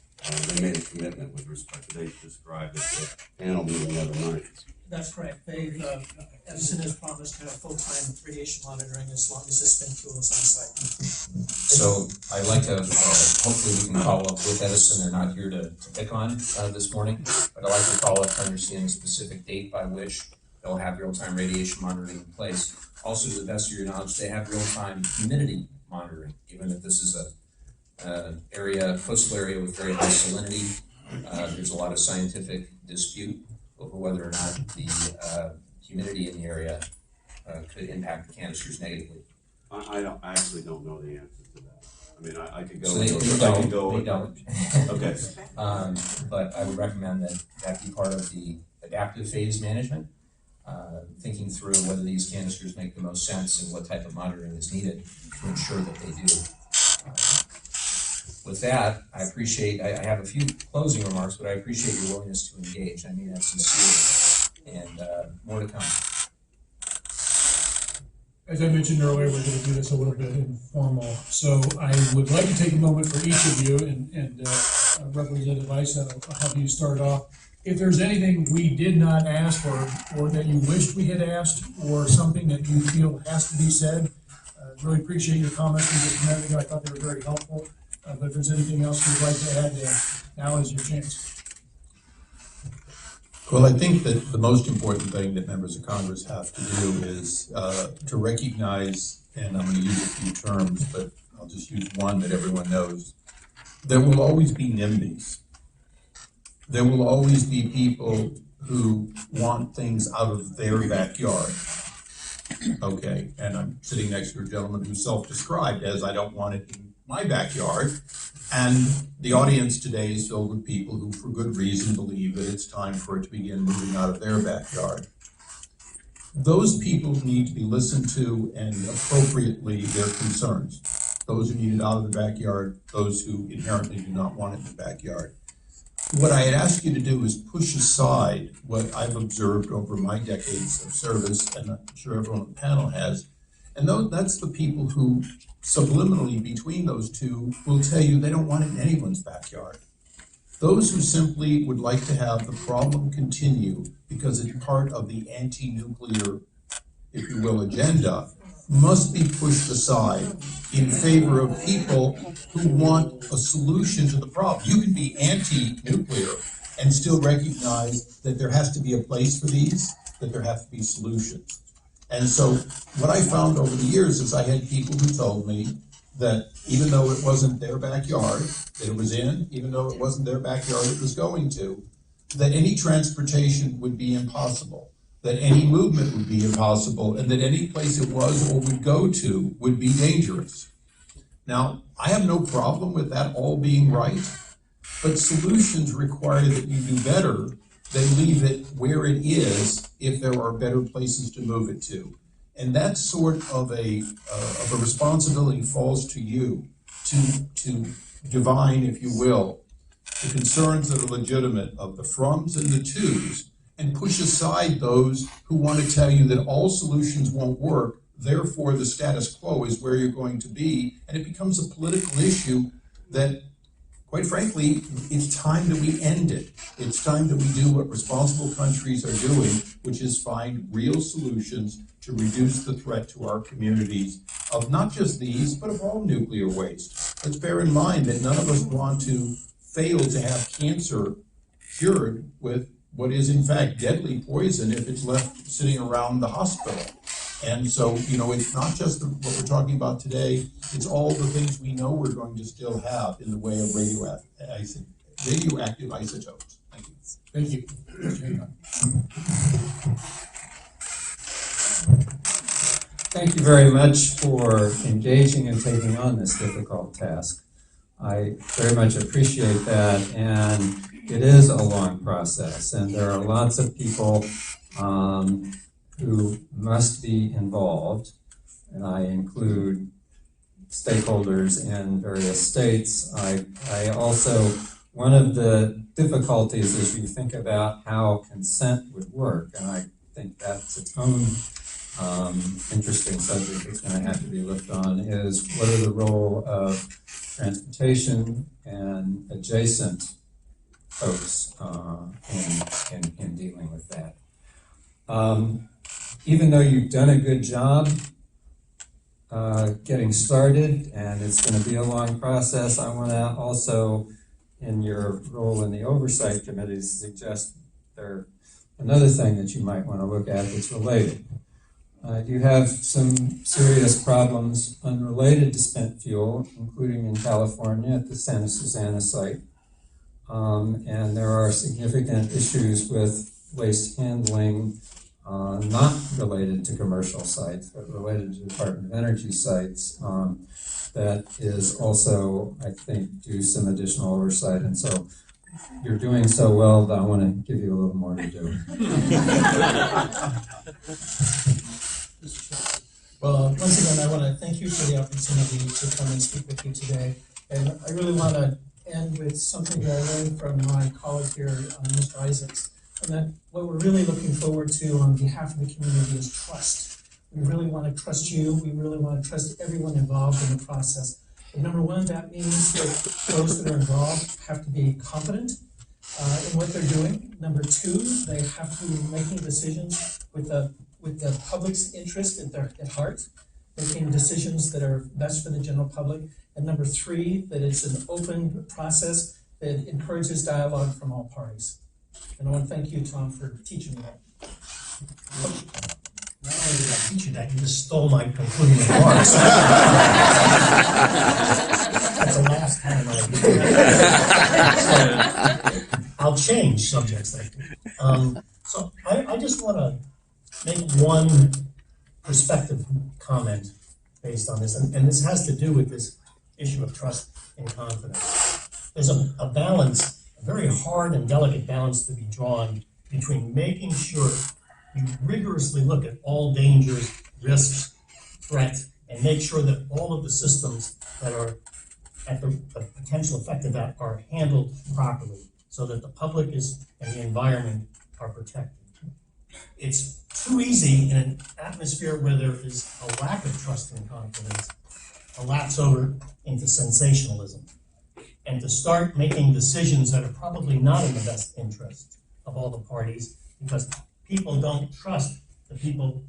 They made a commitment with respect to, they described it at the panel meeting the other night. That's correct. Edison has promised to have full-time radiation monitoring as long as the spent fuel is on site. So I'd like to, hopefully we can follow up with Edison. They're not here to pick on this morning, but I'd like to follow up to understand a specific date by which they'll have real-time radiation monitoring in place. Also, to the best of your knowledge, they have real-time humidity monitoring, given that this is a coastal area with very high salinity. There's a lot of scientific dispute over whether or not the humidity in the area could impact the canisters negatively. I actually don't know the answer to that. I mean, I could go. So they don't. Okay. But I would recommend that be part of the adaptive phase management, thinking through whether these canisters make the most sense and what type of monitoring is needed to ensure that they do. With that, I have a few closing remarks, but I appreciate your willingness to engage. I mean that sincerely, and more to come. As I mentioned earlier, we're going to do this a little bit informal. So I would like to take a moment for each of you, and Representative Issa, I'll have you start off. If there's anything we did not ask or that you wished we had asked, or something that you feel has to be said, really appreciate your comments and everything. I thought they were very helpful. But if there's anything else you'd like to add, now is your chance. Well, I think that the most important thing that members of Congress have to do is to recognize, and I'm going to use a few terms, but I'll just use one that everyone knows. There will always be NIMBYs. There will always be people who want things out of their backyard. Okay, and I'm sitting next to a gentleman who's self-described as I don't want it in my backyard. And the audience today is filled with people who, for good reason, believe that it's time for it to begin moving out of their backyard. Those people need to be listened to and appropriately their concerns. Those who need it out of the backyard, those who inherently do not want it in the backyard. What I had asked you to do is push aside what I've observed over my decades of service, and I'm sure everyone on the panel has, and that's the people who subliminally between those two will tell you they don't want it in anyone's backyard. Those who simply would like to have the problem continue because it's part of the anti-nuclear, if you will, agenda, must be pushed aside in favor of people who want a solution to the problem. You can be anti-nuclear and still recognize that there has to be a place for these, that there have to be solutions. And so what I found over the years is I had people who told me that even though it wasn't their backyard that it was in, even though it wasn't their backyard it was going to, that any transportation would be impossible, that any movement would be impossible, and that any place it was or would go to would be dangerous. Now, I have no problem with that all being right, but solutions require that you do better than leave it where it is if there are better places to move it to. And that sort of a responsibility falls to you to divine, if you will, the concerns that are legitimate of the froms and the twos, and push aside those who want to tell you that all solutions won't work, therefore the status quo is where you're going to be, and it becomes a political issue that, quite frankly, it's time that we end it. It's time that we do what responsible countries are doing, which is find real solutions to reduce the threat to our communities of not just these, but of all nuclear waste. Let's bear in mind that none of us want to fail to have cancer cured with what is in fact deadly poison if it's left sitting around the hospital. And so, it's not just what we're talking about today, it's all the things we know we're going to still have in the way of radioactive isotopes. Thank you. Thank you. Thank you very much for engaging and taking on this difficult task. I very much appreciate that, and it is a long process, and there are lots of people who must be involved, and I include stakeholders in various states. I also, one of the difficulties as you think about how consent would work, and I think that's its own interesting subject that's going to have to be looked on, is what are the role of transportation and adjacent folks in dealing with that. Even though you've done a good job getting started, and it's going to be a long process, I want to also, in your role in the Oversight Committee, suggest another thing that you might want to look at that's related. You have some serious problems unrelated to spent fuel, including in California at the Santa Susana site. And there are significant issues with waste handling, not related to commercial sites, but related to Department of Energy sites, that is also, I think, due some additional oversight. And so you're doing so well that I want to give you a little more to do. Well, once again, I want to thank you for the opportunity to come and speak with you today. And I really want to end with something that I learned from my colleague here, Mr. Isaacs, and that what we're really looking forward to on behalf of the community is trust. We really want to trust you. We really want to trust everyone involved in the process. And number one, that means that those that are involved have to be confident in what they're doing. Number two, they have to be making decisions with the public's interest at heart, making decisions that are best for the general public. And number three, that it's an open process that encourages dialogue from all parties. And I want to thank you, Tom, for teaching me that. Not only did I teach you that, you just stole my concluding remarks. That's the last time I do that. So, I'll change subjects, thank you. So I just want to make one perspective comment based on this, and this has to do with this issue of trust and confidence. There's a balance, a very hard and delicate balance to be drawn between making sure you rigorously look at all dangers, risks, threats, and make sure that all of the systems that are at the potential effect of that are handled properly so that the public and the environment are protected. It's too easy in an atmosphere where there is a lack of trust and confidence to lapse over into sensationalism and to start making decisions that are probably not in the best interest of all the parties because people don't trust the people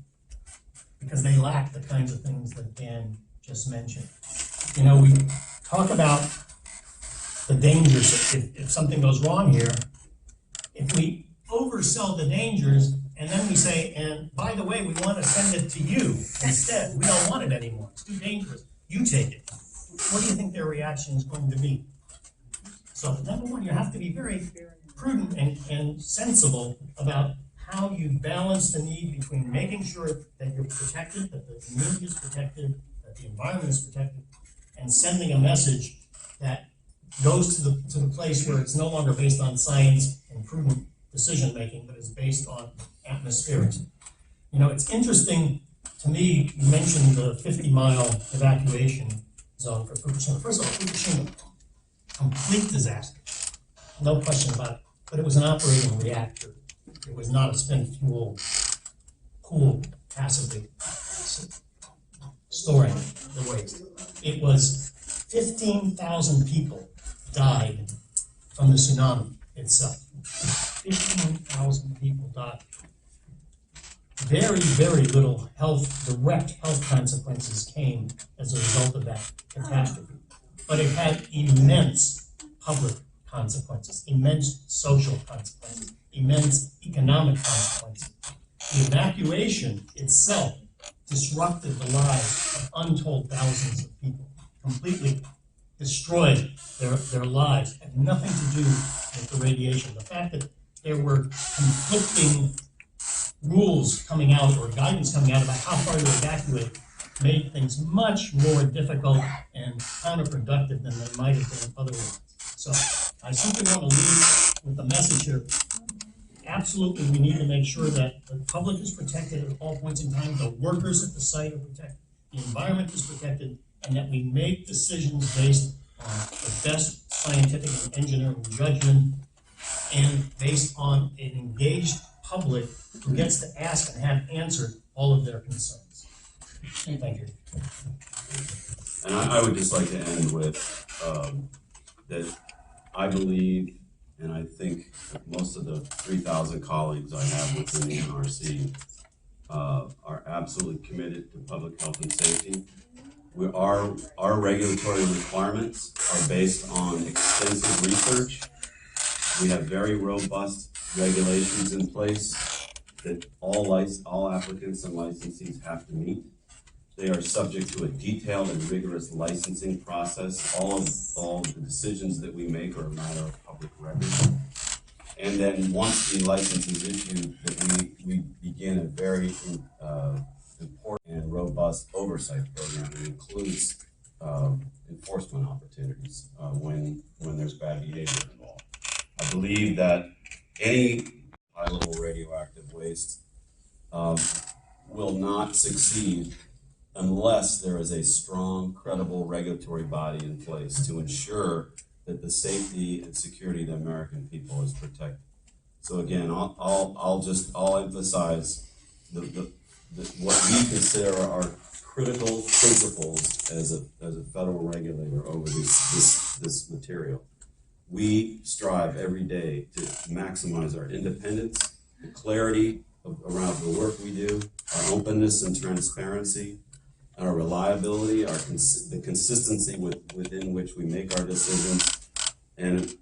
because they lack the kinds of things that Dan just mentioned. You know, we talk about the dangers. If something goes wrong here, if we oversell the dangers and then we say, and by the way, we want to send it to you instead. We don't want it anymore. It's too dangerous. You take it. What do you think their reaction is going to be? So number one, you have to be very prudent and sensible about how you balance the need between making sure that you're protected, that the community is protected, that the environment is protected, and sending a message that goes to the place where it's no longer based on science and prudent decision making, but is based on atmospherics. You know, it's interesting to me, you mentioned the 50-mile evacuation zone for Fukushima. First of all, Fukushima, complete disaster, no question about it, but it was an operating reactor. It was not a spent fuel pool passively storing the waste. It was 15,000 people died from the tsunami itself. 15,000 people died. Very, very little direct health consequences came as a result of that catastrophe. But it had immense public consequences, immense social consequences, immense economic consequences. The evacuation itself disrupted the lives of untold thousands of people, completely destroyed their lives, had nothing to do with the radiation. The fact that there were conflicting rules coming out or guidance coming out about how far to evacuate made things much more difficult and counterproductive than they might have been otherwise. So I simply want to leave with the message here. Absolutely, we need to make sure that the public is protected at all points in time, the workers at the site are protected, the environment is protected, and that we make decisions based on the best scientific and engineering judgment and based on an engaged public who gets to ask and have answered all of their concerns. Thank you. And I would just like to end with that I believe, and I think most of the 3,000 colleagues I have within the NRC are absolutely committed to public health and safety. Our regulatory requirements are based on extensive research. We have very robust regulations in place that all applicants and licensees have to meet. They are subject to a detailed and rigorous licensing process. All of the decisions that we make are a matter of public record. And then once the license is issued, that we begin a very important and robust oversight program that includes enforcement opportunities when there's bad behavior involved. I believe that any high-level radioactive waste will not succeed unless there is a strong, credible regulatory body in place to ensure that the safety and security of the American people is protected. So again, I'll emphasize what we consider our critical principles as a federal regulator over this material. We strive every day to maximize our independence, the clarity around the work we do, our openness and transparency, our reliability, the consistency within which we make our decisions, and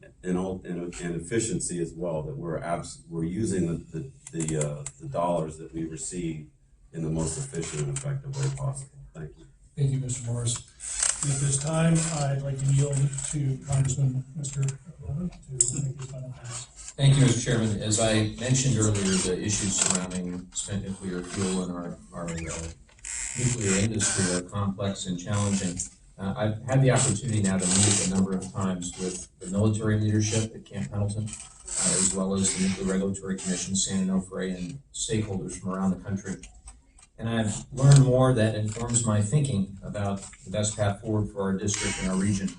efficiency as well, that we're using the dollars that we receive in the most efficient and effective way possible. Thank you. Thank you, Mr. Morris. And at this time, I'd like to yield to Congressman Mr. Levin to make his final comments. Thank you, Mr. Chairman. As I mentioned earlier, the issues surrounding spent nuclear fuel in our nuclear industry are complex and challenging. I've had the opportunity now to meet a number of times with the military leadership at Camp Pendleton, as well as the Nuclear Regulatory Commission, San Onofre, and stakeholders from around the country. And I've learned more that informs my thinking about the best path forward for our district and our region.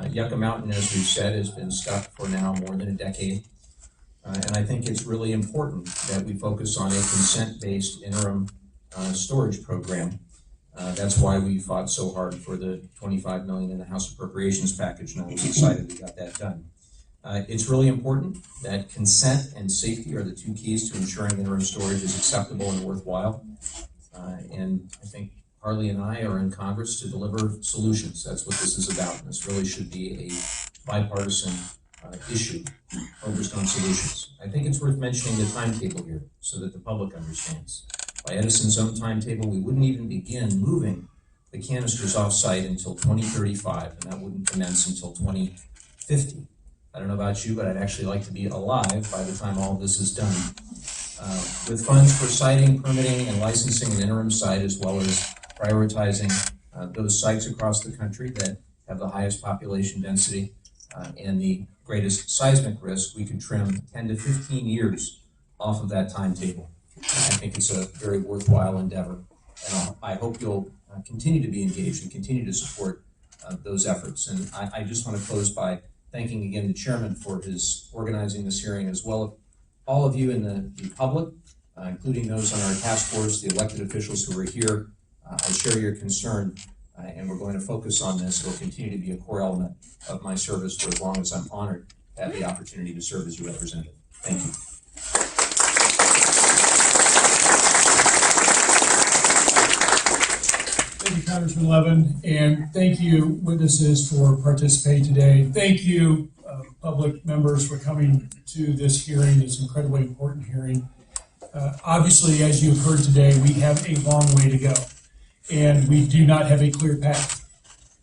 Yucca Mountain, as we've said, has been stuck for now more than a decade. And I think it's really important that we focus on a consent-based interim storage program. That's why we fought so hard for the $25 million in the House Appropriations package, and I was excited we got that done. It's really important that consent and safety are the two keys to ensuring interim storage is acceptable and worthwhile. And I think Harley and I are in Congress to deliver solutions. That's what this is about. And this really should be a bipartisan issue focused on solutions. I think it's worth mentioning the timetable here so that the public understands. By Edison's own timetable, we wouldn't even begin moving the canisters off-site until 2035, and that wouldn't commence until 2050. I don't know about you, but I'd actually like to be alive by the time all of this is done. With funds for siting, permitting, and licensing an interim site, as well as prioritizing those sites across the country that have the highest population density and the greatest seismic risk, we could trim 10 to 15 years off of that timetable. I think it's a very worthwhile endeavor, and I hope you'll continue to be engaged and continue to support those efforts. And I just want to close by thanking again the chairman for his organizing this hearing, as well as all of you in the public, including those on our task force, the elected officials who are here. I share your concern, and we're going to focus on this. It will continue to be a core element of my service for as long as I'm honored to have the opportunity to serve as your representative. Thank you. Thank you, Congressman Levin, and thank you, witnesses, for participating today. Thank you, public members, for coming to this hearing, this incredibly important hearing. Obviously, as you've heard today, we have a long way to go, and we do not have a clear path.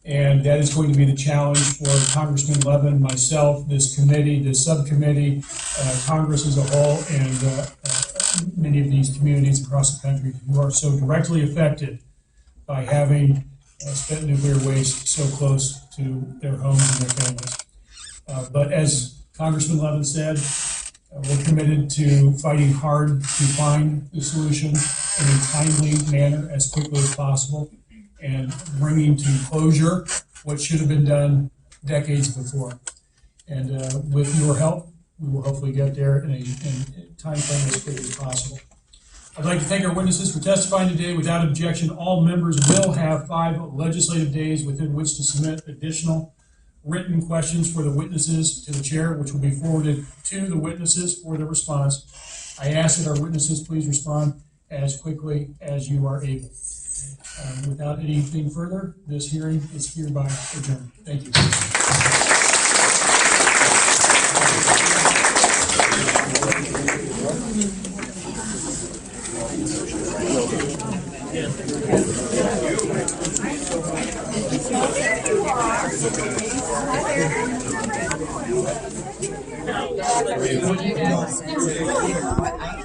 And that is going to be the challenge for Congressman Levin, myself, this committee, this subcommittee, Congress as a whole, and many of these communities across the country who are so directly affected by having spent nuclear waste so close to their homes and their families. But as Congressman Levin said, we're committed to fighting hard to find the solution in a timely manner as quickly as possible and bringing to closure what should have been done decades before. And with your help, we will hopefully get there in a time frame as quickly as possible. I'd like to thank our witnesses for testifying today. Without objection, all members will have 5 legislative days within which to submit additional written questions for the witnesses to the chair, which will be forwarded to the witnesses for the response. I ask that our witnesses please respond as quickly as you are able. Without anything further, this hearing is hereby adjourned. Thank you. You guys.